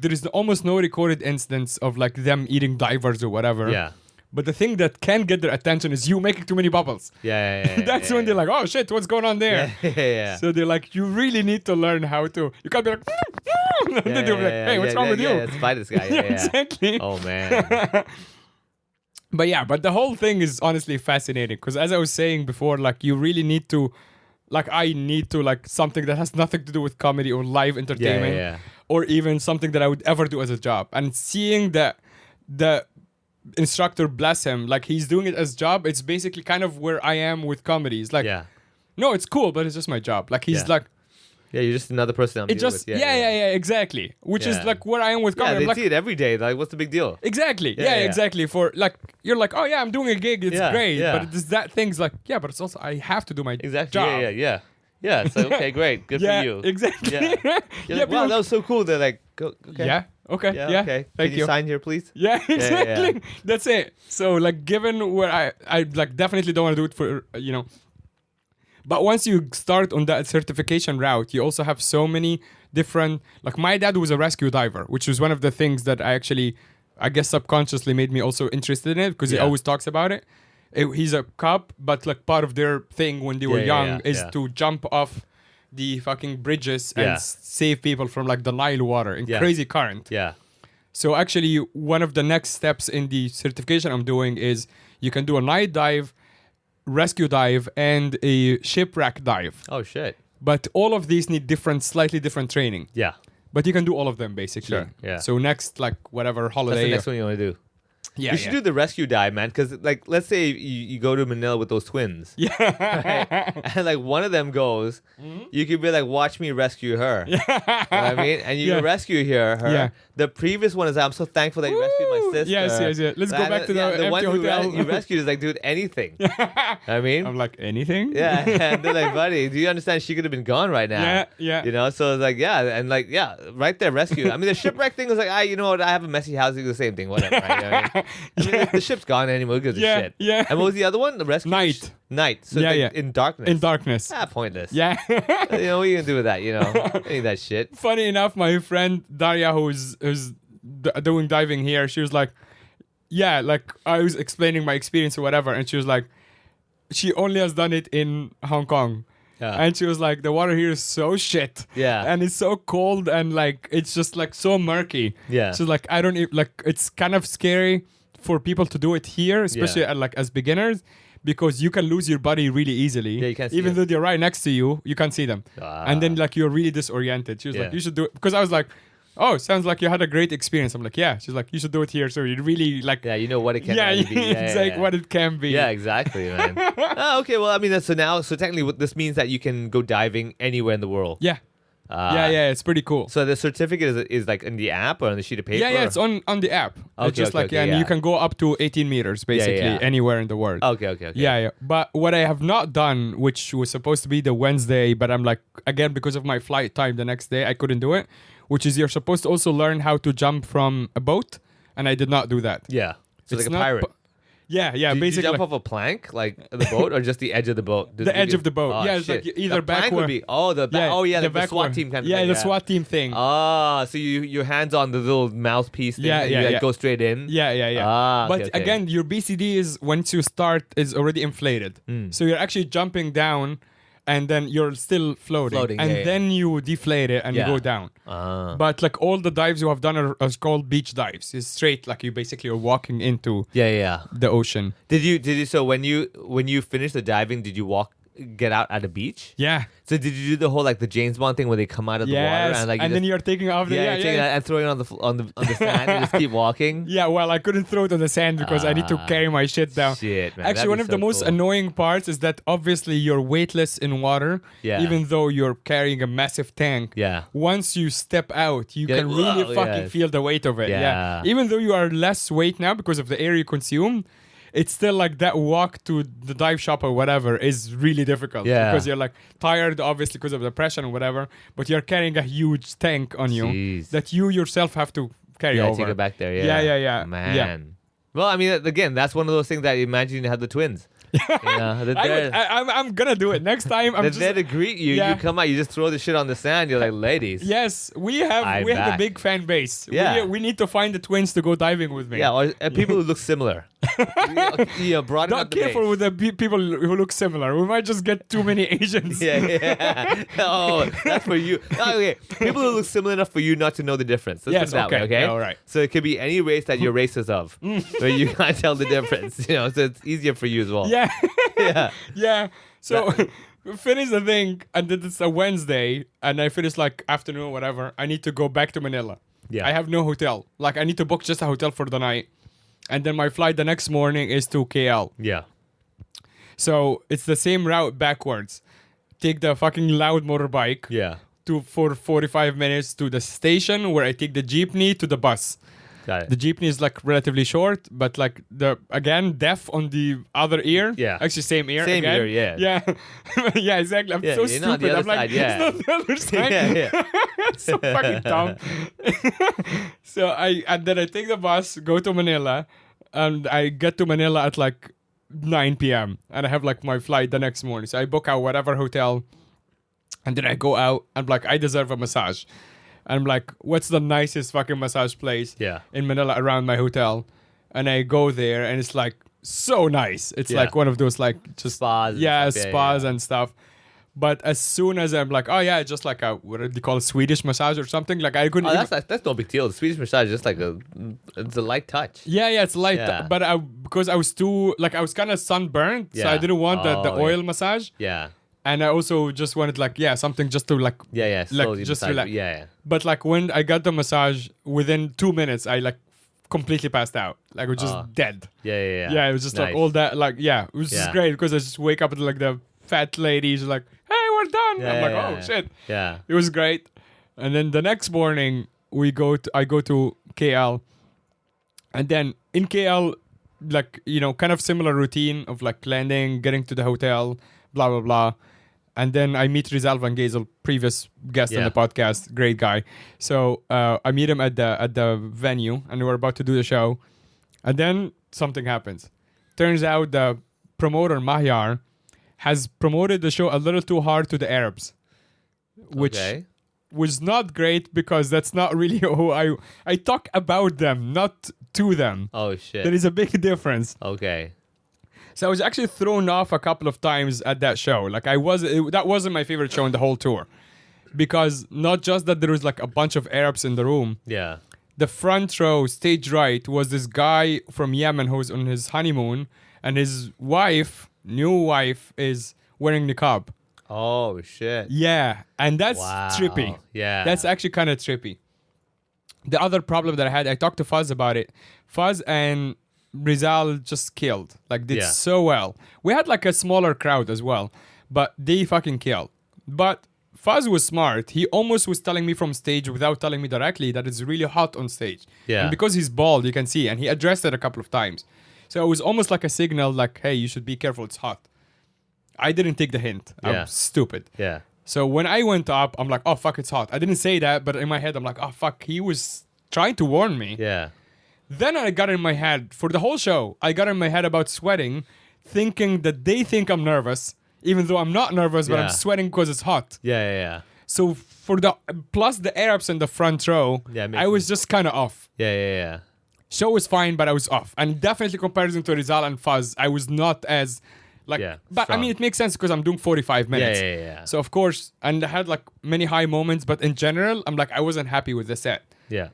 there is almost no recorded incidents of like them eating divers or whatever. Yeah. But the thing that can get their attention is you making too many bubbles. Yeah. That's when they're like, oh shit, what's going on there? Yeah. So they're like, you really need to learn how to. You can't be like, and then they'll be like, hey, what's wrong with you? Let's fight this guy. Yeah. Exactly. Oh man. But the whole thing is honestly fascinating, because as I was saying before, like you really need to, like I need to, like something that has nothing to do with comedy or live entertainment, Yeah. or even something that I would ever do as a job. And seeing that the instructor, bless him, like he's doing it as job, it's basically kind of where I am with comedy. It's like, Yeah. no, it's cool, but it's just my job. Like he's Yeah. like, Yeah, you're just another person I'm it dealing just with. exactly, which is Yeah. like where I am with Yeah, comedy. they I'm like, see it every day. Like, what's the big deal? exactly, Yeah, yeah. exactly. For like, you're like, oh yeah, I'm doing a gig, it's Yeah, great, yeah. but it's that thing's like, yeah, but it's also I have to do my Exactly. job. Yeah. It's like, okay, great. Good Yeah, for you. exactly. Yeah. Yeah, You're like, wow, people- that was so cool. They're like, go, okay. Yeah, okay, yeah, okay. thank Can you sign here, please? Yeah, exactly. yeah. That's it. So like, given where I like definitely don't want to do it for but once you start on that certification route, you also have so many different. Like my dad was a rescue diver, which was one of the things that I guess subconsciously made me also interested in it, because he Yeah. always talks about it. He's a cop, but like part of their thing when they were young is to jump off the fucking bridges and Yeah. save people from like the Nile water in Yeah. crazy current. Yeah. So actually, one of the next steps in the certification I'm doing is you can do a night dive, rescue dive, and a shipwreck dive. Oh, shit. But all of these need slightly different training. Yeah. But you can do all of them basically. Sure, yeah. So next, like whatever That's holiday. the next one you want to do. Yeah. You should do the rescue dive, man. Because, like, let's say you go to Manila with those twins. Yeah. Right? And, like, one of them goes, you could be like, watch me rescue her. You know what I mean? And you Yeah. rescue her. Yeah. The previous one is, I'm so thankful that you rescued my Woo! sister. Yes. Let's go back to the empty one who hotel. you rescued is like, dude, anything. I mean? I'm like, anything? Yeah, and they're like, buddy, do you understand she could have been gone right now? Yeah. You know, so it's like, right there, rescue. I mean, the shipwreck thing was like, you know what, I have a messy house, do the same thing, whatever. Right? You know what I mean? The ship's gone anyway, who gives a Yeah, shit? yeah. And what was the other one? The rescue? Night. Night. So Yeah, it's yeah. like in darkness. In darkness. Pointless. Yeah. You know, what are you going to do with that, you know? Ain't that shit. Funny enough, my friend Daria, who's doing diving here, she was like, yeah, like I was explaining my experience or whatever, and she was like, she only has done it in Hong Kong. Yeah. And she was like, the water here is so shit. Yeah. And it's so cold and like it's just like so murky. Yeah. She's like, I don't like it's kind of scary for people to do it here, especially like as beginners, because you can lose your body really easily. Yeah, you can't see even them. though they're right next to you, you can't see them. And then like you're really disoriented. She was like, Yeah. you should do it, because I was like, oh, sounds like you had a great experience. I'm like, yeah. She's like, you should do it here. So you really like, Yeah, you know what it can yeah, really be. it's like what it can be. Yeah, exactly, man. Oh, okay, well, I mean, so technically what this means that you can go diving anywhere in the world. Yeah. Yeah, it's pretty cool. So the certificate is like in the app or on the sheet of paper? Yeah, it's on the app. Okay, It's just okay, like, okay, and yeah. you can go up to 18 meters, basically, yeah. anywhere in the world. Okay. Yeah. But what I have not done, which was supposed to be the Wednesday, but I'm like, again, because of my flight time the next day, I couldn't do it, which is you're supposed to also learn how to jump from a boat, and I did not do that. Yeah. So It's like a not pirate. Yeah, Did you basically jump off a plank, like the boat, or just the edge of the boat? the edge of the boat. Oh, Yeah, it's shit. like either the plank would backward. be like the SWAT backward. team kind of Yeah, thing. the SWAT team thing. So your hands on the little mouthpiece thing. Yeah, and yeah, you like yeah. go straight in. Yeah. But But again, your BCD is once you start is already inflated. So you're actually jumping down, and then you're still floating, and yeah, yeah. then you deflate it and Yeah. you go down. But like all the dives you have done are called beach dives. It's straight, like you basically are walking into Yeah. the ocean. Did you? So when you finished the diving, did you get out at a beach? Yeah. So did you do the whole like the James Bond thing where they come out of the water Yes. and like And then you're taking off the you're taking that and throwing it on the sand and just keep walking? Yeah, well, I couldn't throw it on the sand because I need to carry my shit down. Shit, man. Actually, That'd one be of the so most cool. annoying parts is that obviously you're weightless in water, Yeah. even though you're carrying a massive tank. Yeah. Once you step out, you Yeah, can really whoa, fucking yes. feel the weight of it. Yeah. Even though you are less weight now because of the air you consume, it's still like that walk to the dive shop or whatever is really difficult. Yeah. Because you're like tired, obviously, because of the pressure and whatever, but you're carrying a huge tank on you Jeez. that you yourself have to carry Yeah, over. take it back there. Yeah. Yeah. Man. Yeah. Well, I mean, again, that's one of those things that you imagine you have the twins. I'm gonna do it next time. They're there to greet you. Yeah. You come out, you just throw the shit on the sand. You're like, ladies. Yes, we have I'm a back. big fan base. Yeah. We need to find the twins to go diving with me. Yeah, or people who look similar. Broaden Not up the careful base. with the people who look similar. We might just get too many Asians. Yeah. Oh, that's for you. Oh, okay. People who look similar enough for you not to know the difference. Let's Yes, put it that way, okay. okay? Yeah, all right. So it could be any race that you're racist of, where you can't tell the difference. You know, so it's easier for you as well. Yeah. Yeah. Yeah. So finish the thing, and then it's a Wednesday, and I finish like afternoon, whatever. I need to go back to Manila. Yeah. I have no hotel. Like I need to book just a hotel for the night, and then my flight the next morning is to KL. Yeah. So it's the same route backwards. Take the fucking loud motorbike Yeah. for 45 minutes to the station where I take the jeepney to the bus. Got it. The jeepney is like relatively short, but like deaf on the other ear. Yeah. Actually, same ear. Same again. ear, yeah. Yeah. Yeah, exactly. I'm Yeah, so you're not stupid. the I'm other like, side, yeah. it's not the other side. Yeah. So fucking dumb. So and then I take the bus, go to Manila, and I get to Manila at like 9 p.m. and I have like my flight the next morning. So I book out whatever hotel, and then I go out and like I deserve a massage. And I'm like, what's the nicest fucking massage place Yeah. in Manila around my hotel? And I go there and it's like so nice. It's Yeah. like one of those like just Spas and yeah, stuff. Yeah, spas yeah. and stuff. But as soon as I'm like, oh yeah, it's just like a what do you call it, Swedish massage or something? Like I couldn't. Oh, even- that's no big deal. The Swedish massage is just like it's a light touch. yeah, it's light. Yeah. But because I was kind of sunburned, so I Yeah. didn't want the Oh, oil yeah. massage. Yeah. And I also just wanted like something just to like Yeah. Slowly just massage. relax. Yeah. But like when I got the massage, within 2 minutes, I like completely passed out. Like I was just dead. Yeah. Yeah, it was just like Nice. all that. Like it was just Yeah. great because I just wake up and like the fat lady. She's like, "Hey, we're done." I'm like, "Oh shit!" Yeah. It was great. And then the next morning, I go to KL, and then in KL, like kind of similar routine of like landing, getting to the hotel, blah blah blah. And then I meet Rizal Van Gazel, previous guest on Yeah. the podcast, great guy. So I meet him at the venue, and we're about to do the show. And then something happens. Turns out the promoter Mahyar has promoted the show a little too hard to the Arabs, which Okay. was not great because that's not really who I talk about them, not to them. Oh shit. There is a big difference. Okay. So I was actually thrown off a couple of times at that show. Like that wasn't my favorite show in the whole tour, because not just that there was like a bunch of Arabs in the room. Yeah. The front row, stage right, was this guy from Yemen who was on his honeymoon, and his new wife, is wearing niqab. Oh shit. Yeah, and that's Wow. trippy. Yeah. That's actually kind of trippy. The other problem that I talked to Fuzz about it. Fuzz and Rizal just killed. Like, did Yeah. so well. We had like a smaller crowd as well, but they fucking killed. But Fuzz was smart. He almost was telling me from stage without telling me directly that it's really hot on stage. Yeah. And because he's bald, you can see, and he addressed it a couple of times. So it was almost like a signal like, hey, you should be careful, it's hot. I didn't take the hint. Yeah. I'm stupid. Yeah. So when I went up, I'm like, oh, fuck, it's hot. I didn't say that, but in my head, I'm like, oh, fuck, he was trying to warn me. Yeah. Then I got in my head, for the whole show, I got in my head about sweating, thinking that they think I'm nervous, even though I'm not nervous, but Yeah. I'm sweating because it's hot. Yeah. So plus the Arabs in the front row, Yeah, I was just kind of off. Yeah. Show was fine, but I was off. And definitely comparison to Rizal and Fuzz, I was not as but strong. I mean, it makes sense because I'm doing 45 minutes. Yeah. So of course, and I had like many high moments, but in general, I'm like, I wasn't happy with the set. Yeah.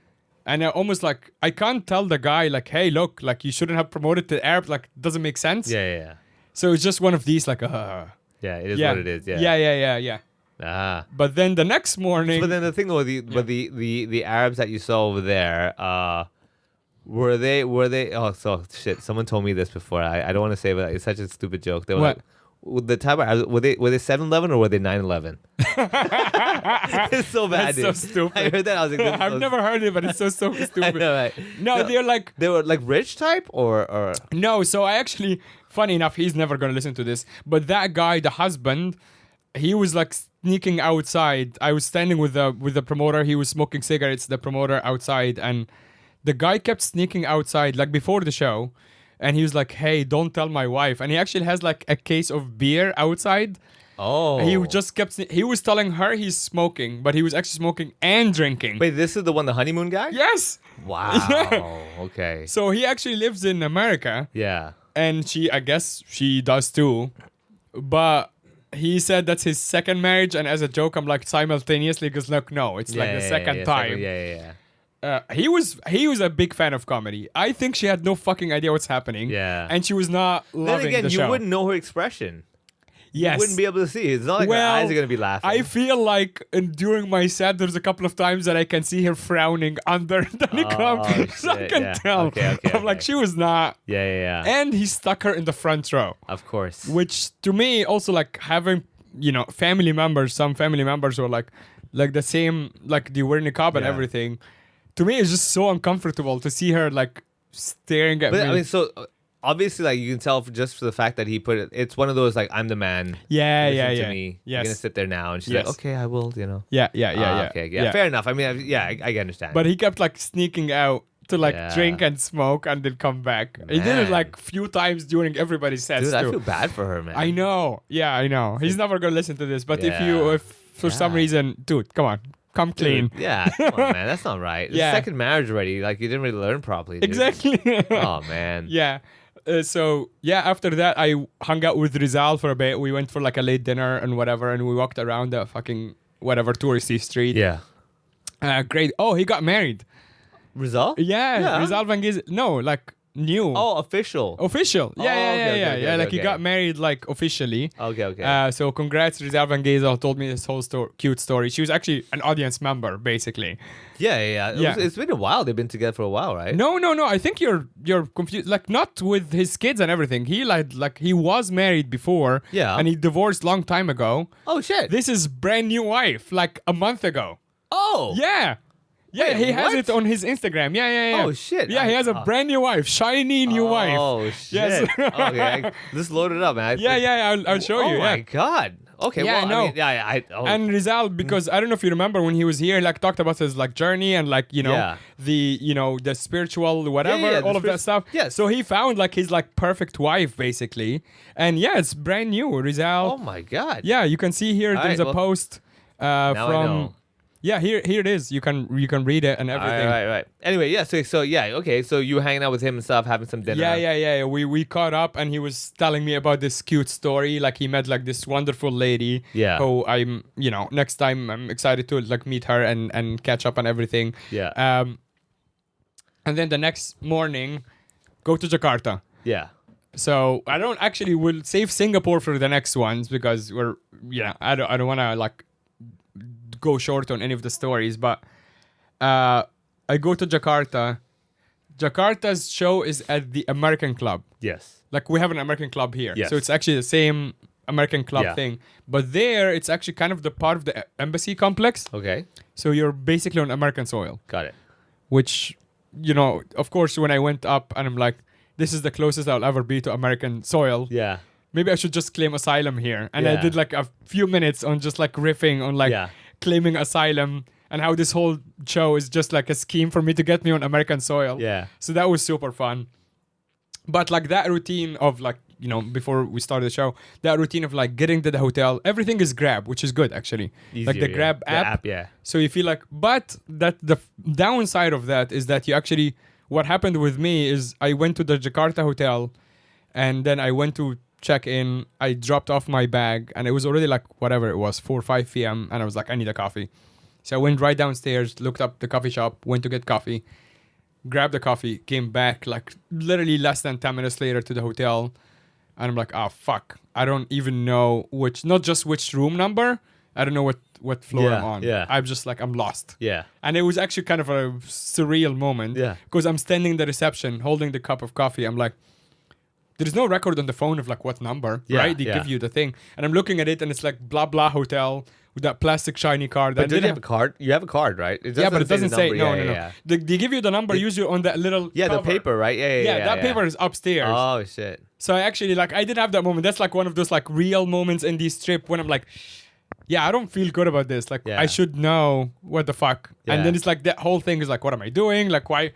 And I almost like, I can't tell the guy like, hey, look, like you shouldn't have promoted the Arab, like doesn't make sense. Yeah. So it's just one of these like, Yeah, it is what it is. Yeah. Ah. But then the next morning, But then the thing with the Arabs that you saw over there, were they? Oh, so shit! Someone told me this before. I don't want to say, but it's such a stupid joke. They were What? like, the type of were they 7-Eleven or were they 9-11? It's so bad. That's so dude. stupid. I heard that. I was like, I've never heard it, but it's so I stupid. know, right? No, they're like, they were like rich type or no. So I actually, funny enough, he's never gonna listen to this. But that guy, the husband, he was like sneaking outside. I was standing with the promoter. He was smoking cigarettes. The promoter outside, and the guy kept sneaking outside like before the show. And he was like, "Hey, don't tell my wife." And he actually has like a case of beer outside. oh. He just kept. He was telling her he's smoking, but he was actually smoking and drinking. Wait, this is the one, the honeymoon guy? Yes. Wow. Yeah. Okay. So he actually lives in America, Yeah. and I guess she does too. But he said that's his second marriage, and as a joke, I'm like simultaneously because look, no, it's like the second time. Yeah. He was a big fan of comedy. I think she had no fucking idea what's happening. Yeah. And she was not Then loving again, the you show. wouldn't know her expression. Yes. You wouldn't be able to see. It's not like her eyes are going to be laughing. I feel like during my set, there's a couple of times that I can see her frowning under the niqab. So I shit, can yeah. tell. Okay, I'm like, she was not. Yeah. And he stuck her in the front row. Of course. Which to me, also like having, family members, some family members were like the same, like they wear niqab and Yeah. everything. To me, it's just so uncomfortable to see her like staring at But me. I mean, so obviously, like you can tell just for the fact that he put it. It's one of those like, I'm the man. Yeah. Listen to me. You're gonna Yes. sit there now, and she's Yes. like, okay, I will. Yeah. Okay. Yeah. Fair enough. I mean, I understand. But he kept like sneaking out to like Yeah. drink and smoke and then come back. He did it Man. like few times during everybody's sets dude, I too. feel bad for her, man. I know. Yeah, I know. He's never gonna listen to this. But Yeah. if for some Yeah. reason, dude, come on, come clean. Dude, yeah, come on, man. That's not right. It's Yeah. second marriage already. Like you didn't really learn properly. Dude. Exactly. Oh man. Yeah. After that, I hung out with Rizal for a bit. We went for like a late dinner and whatever, and we walked around the fucking whatever touristy street. Yeah. Great. Oh, he got married. Result? Yeah. Rizal Van Gizel. No, like new. Oh, official. Official. Yeah, Oh, okay, yeah. okay, Like he okay. got married like officially. Okay. So congrats, Rizal Van Gizel told me this whole cute story. She was actually an audience member, basically. Yeah. Yeah. It's been a while. They've been together for a while, right? No. I think you're confused. Like not with his kids and everything. He like he was married before. Yeah. And he divorced long time ago. Oh shit. This is brand new wife, like a month ago. Oh. Yeah. Yeah, Wait, he has what? it on his Instagram. Yeah. Oh, shit. Yeah, he has a brand new wife, shiny new wife. Oh shit. Yes. Okay. Let's load it up, man. Yeah. I'll show you. Oh my Yeah. god. Okay. Yeah, well, no. I mean, oh. And Rizal, because I don't know if you remember when he was here, like talked about his like journey and like Yeah. the spiritual whatever, Yeah, the all of that stuff. yes. So he found like his like perfect wife basically, and yeah, it's brand new. Rizal. Oh my god. Yeah, you can see here. All There's right, a well, post now I from. know. Yeah, here it is. You can read it and everything. Right. Anyway, yeah. So yeah. Okay. So you were hanging out with him and stuff, having some dinner. Yeah. We caught up, and he was telling me about this cute story. Like he met like this wonderful lady. Yeah. Who I'm, next time I'm excited to like meet her and catch up on everything. Yeah. And then the next morning, go to Jakarta. Yeah. So I don't actually will save Singapore for the next ones because I don't want to like go short on any of the stories, but I go to Jakarta. Jakarta's show is at the American Club. Yes. Like we have an American Club here. Yes. So it's actually the same American Club Yeah. thing. But there it's actually kind of the part of the embassy complex. Okay. So you're basically on American soil. Got it. Which, of course when I went up and I'm like, this is the closest I'll ever be to American soil. Yeah. maybe I should just claim asylum here. And I Yeah. did like a few minutes on just like riffing on like Yeah. claiming asylum and how this whole show is just like a scheme for me to get me on American soil. Yeah. So that was super fun. But like that routine of like, you know, before we started the show, that routine of like getting to the hotel, everything is Grab, which is good actually. Like Easier, the yeah. Grab The app. yeah. So you feel like, but that the downside of that is that you actually, what happened with me is I went to the Jakarta hotel and then I went to check in. I dropped off my bag and it was already like whatever it was, 4 or 5 p.m. And I was like, I need a coffee. So I went right downstairs, looked up the coffee shop, went to get coffee, grabbed the coffee, came back like literally less than 10 minutes later to the hotel. And I'm like, oh, fuck. I don't even know not just which room number. I don't know what floor Yeah, I'm on. yeah. I'm just like, I'm lost. Yeah. And it was actually kind of a surreal moment. Yeah. Because I'm standing in the reception, holding the cup of coffee. I'm like, there's no record on the phone of like what number, Yeah, right? They yeah. give you the thing. And I'm looking at it and it's like blah, blah hotel with that plastic shiny card. But that do you didn't have a card? You have a card, right? yeah, but it doesn't the say, number. no, Yeah, no. yeah. They give you the number usually on that little Yeah, the cover. paper, right? Yeah, that paper is upstairs. Oh, shit. So I actually like I did have that moment. That's like one of those like real moments in this trip when I'm like, yeah, I don't feel good about this. Like Yeah. I should know what the fuck. Yeah. And then it's like that whole thing is like, what am I doing? Like why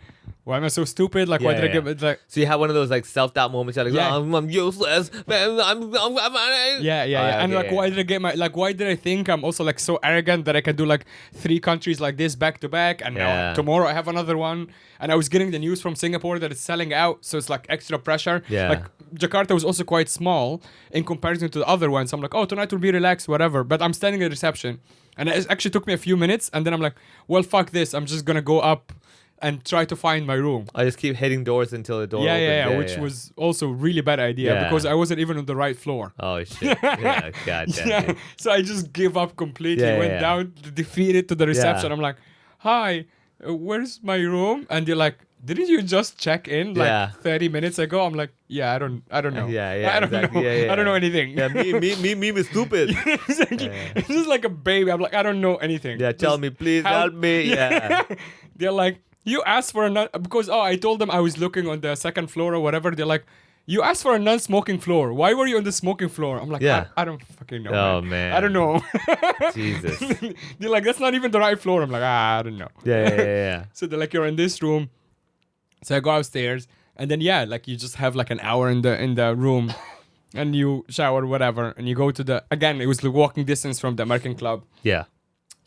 am I so stupid? Like why Yeah, did I yeah. give it like So you have one of those like self-doubt moments. You're like, Yeah. oh, I'm useless. Man, yeah. And like why did I get why did I think I'm also like so arrogant that I can do like 3 countries like this back to back and Yeah. now tomorrow I have another one. And I was getting the news from Singapore that it's selling out, so it's like extra pressure. Yeah. Like Jakarta was also quite small in comparison to the other ones. I'm like, oh, tonight will be relaxed, whatever. But I'm standing at reception, and it actually took me a few minutes, and then I'm like, well, fuck this. I'm just gonna go up and try to find my room. I just keep hitting doors until the door opens. Which was also really bad idea Yeah. because I wasn't even on the right floor. Oh, shit. Yeah, god damn. Yeah. dude. So I just gave up completely. Yeah, Went yeah. down, defeated to the reception. Yeah. I'm like, hi, where's my room? And they're like, didn't you just check in like Yeah. 30 minutes ago? I'm like, yeah, I don't know. Yeah, I don't exactly. know. Yeah, yeah. I don't know anything. Yeah, me is stupid. Exactly. Yeah. It's just like a baby. I'm like, I don't know anything. Yeah, tell Just me, please help me. Yeah. They're like, you asked for a because I told them I was looking on the second floor or whatever. They're like, you asked for a non-smoking floor. Why were you on the smoking floor? I'm like, Yeah. I don't fucking know. Oh, man. I don't know. Jesus. They're like, that's not even the right floor. I'm like, I don't know. Yeah. So they're like, you're in this room. So I go upstairs, and then like you just have like an hour in the room, and you shower, whatever, and you go to it was the walking distance from the American club. Yeah.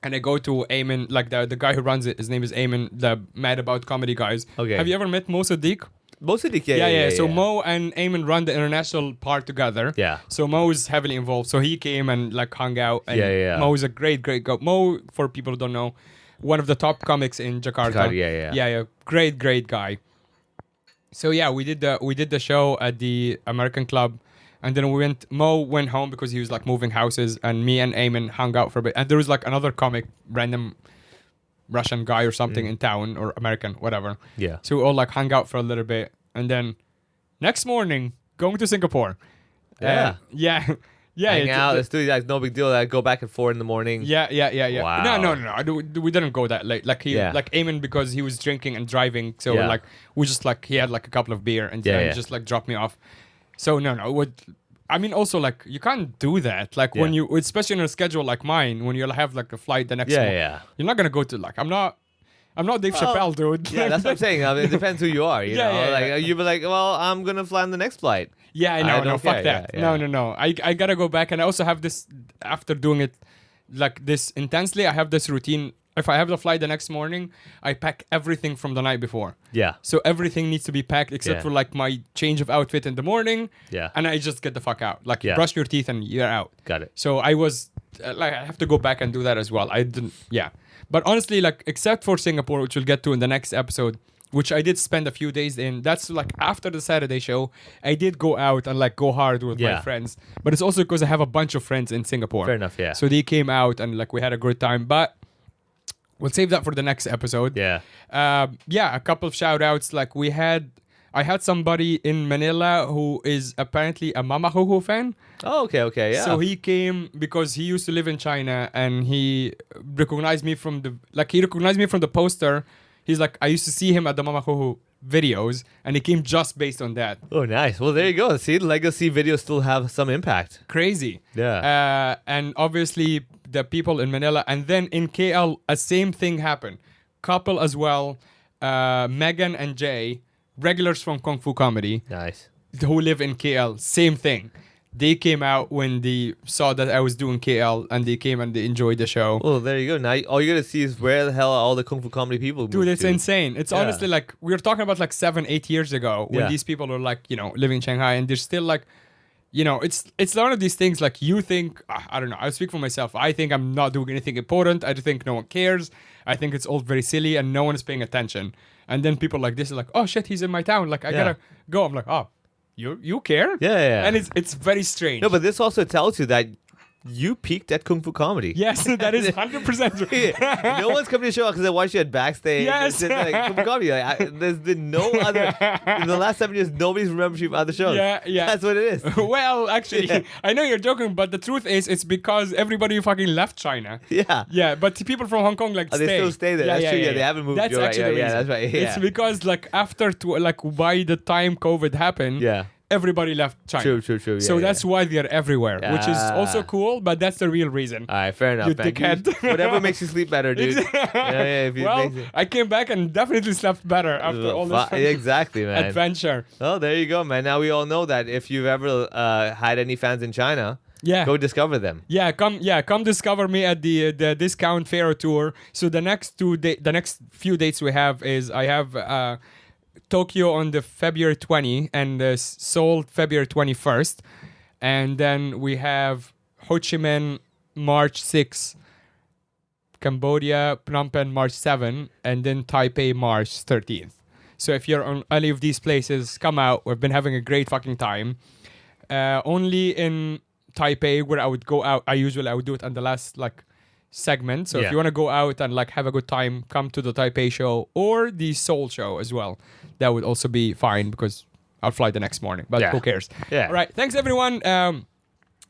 And I go to Eamon, like the guy who runs it. His name is Eamon, the Mad About Comedy guys. Okay. Have you ever met Mo Sadiq? Most of the Yeah. So Mo and Eamon run the international part together. Yeah. So Mo is heavily involved. So he came and like hung out. And Yeah. Mo is a great guy. Mo, for people who don't know, one of the top comics in Jakarta. Yeah. Great guy. So yeah, we did the show at the American club. And then Mo went home because he was like moving houses, and me and Eamon hung out for a bit. And there was like another comic, random Russian guy or something in town, or American, whatever. Yeah. So we all like hung out for a little bit. And then next morning, going to Singapore. Yeah. Yeah. Hang out, let's do that. No big deal. I go back at 4 in the morning. Yeah. Wow. No. We didn't go that late. Like like Eamon, because he was drinking and driving. So Yeah. like we just like he had like a couple of beer and just like dropped me off. So no. I mean, also like you can't do that. Like when you, especially on a schedule like mine, when you'll have like a flight the next morning, you're not gonna go to like I'm not Dave Chappelle, dude. Yeah, that's what I'm saying. I mean, it depends who you are. You know, like you be like, well, I'm gonna fly on the next flight. Yeah, I know. No, don't fuck care. that. Yeah. No. I gotta go back, and I also have this after doing it like this intensely. I have this routine. If I have the flight the next morning, I pack everything from the night before. Yeah. So everything needs to be packed except for like my change of outfit in the morning. Yeah. And I just get the fuck out. Like brush your teeth and you're out. Got it. So I was like, I have to go back and do that as well. I didn't. Yeah. But honestly, like except for Singapore, which we'll get to in the next episode, which I did spend a few days in. That's like after the Saturday show, I did go out and like go hard with my friends. But it's also because I have a bunch of friends in Singapore. Fair enough. Yeah. So they came out and like we had a good time. But we'll save that for the next episode. Yeah. A couple of shout outs. Like I had somebody in Manila who is apparently a Mama Jojo fan. Oh, okay, yeah. So he came because he used to live in China, and he recognized me from the poster. He's like, I used to see him at the Mama Jojo videos, and it came just based on that. Oh, nice. Well, there you go. See, legacy videos still have some impact. Crazy. Yeah. And obviously the people in Manila, and then in KL, a same thing happened. Couple as well, Megan and Jay, regulars from Kung Fu Comedy, Nice. who live in KL, same thing. They came out when they saw that I was doing KL, and they came and they enjoyed the show. Oh, there you go. Now all you gotta see is where the hell are all the Kung Fu Comedy people Dude, moved it's to. insane. It's Yeah. honestly like, we were talking about like 7-8 years ago when Yeah. these people were like, you know, living in Shanghai, and they're still like, you know, it's one of these things like, you think, I don't know, I speak for myself. I think I'm not doing anything important. I think no one cares. I think it's all very silly and no one is paying attention. And then people like this are like, oh shit, he's in my town. Like, I gotta go. I'm like, oh, you care? Yeah. And it's very strange. No, but this also tells you that you peaked at Kung Fu Comedy. yes, that is 100% true. No one's coming to show up because they watched you at backstage. Yes. It's like, Kung Fu Comedy. There's been no other. In the last 7 years, nobody's remembered you from other shows. Yeah. That's what it is. Well, actually, I know you're joking, but the truth is, it's because everybody fucking left China. Yeah. Yeah, but the people from Hong Kong like They still stay there. That's true. Yeah, they haven't moved. That's You're right. actually the Yeah, reason. that's right. Yeah. It's because like after by the time COVID happened, Yeah. everybody left China. True. So that's why they're everywhere, which is also Yeah. cool, but that's the real reason. All right, fair enough. You man. dickhead. Whatever makes you sleep better, dude. If it Well, makes it- I came back and definitely slept better after all this Exactly, man. adventure. Oh, there you go, man. Now we all know that if you've ever had any fans in China, Yeah. go discover them. Come discover me at the discount fair tour. So the next few dates we have is I have Tokyo on the February 20 and Seoul February 21st, and then we have Ho Chi Minh March 6, Cambodia Phnom Penh March 7, and then Taipei March 13th. So if you're on any of these places, come out. We've been having a great fucking time. Only in Taipei where I would go out. I would do it on the last like segment. So if Yeah. you want to go out and like have a good time, come to the Taipei show or the Seoul show as well. That would also be fine because I'll fly the next morning. But Yeah. who cares? Yeah. All right. Thanks everyone.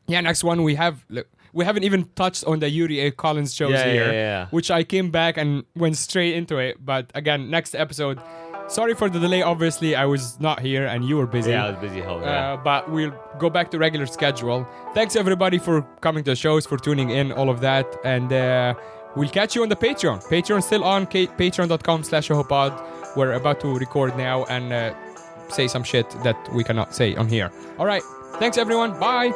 Next one we haven't even touched on the Yuri A. Collins shows here, Yeah. which I came back and went straight into it. But again, next episode. Sorry for the delay. Obviously, I was not here and you were busy. Yeah, I was busy. But we'll go back to regular schedule. Thanks everybody for coming to the shows, for tuning in, all of that. And we'll catch you on the Patreon. Patreon still on, patreon.com/ohopod. We're about to record now and say some shit that we cannot say on here. All right. Thanks everyone. Bye.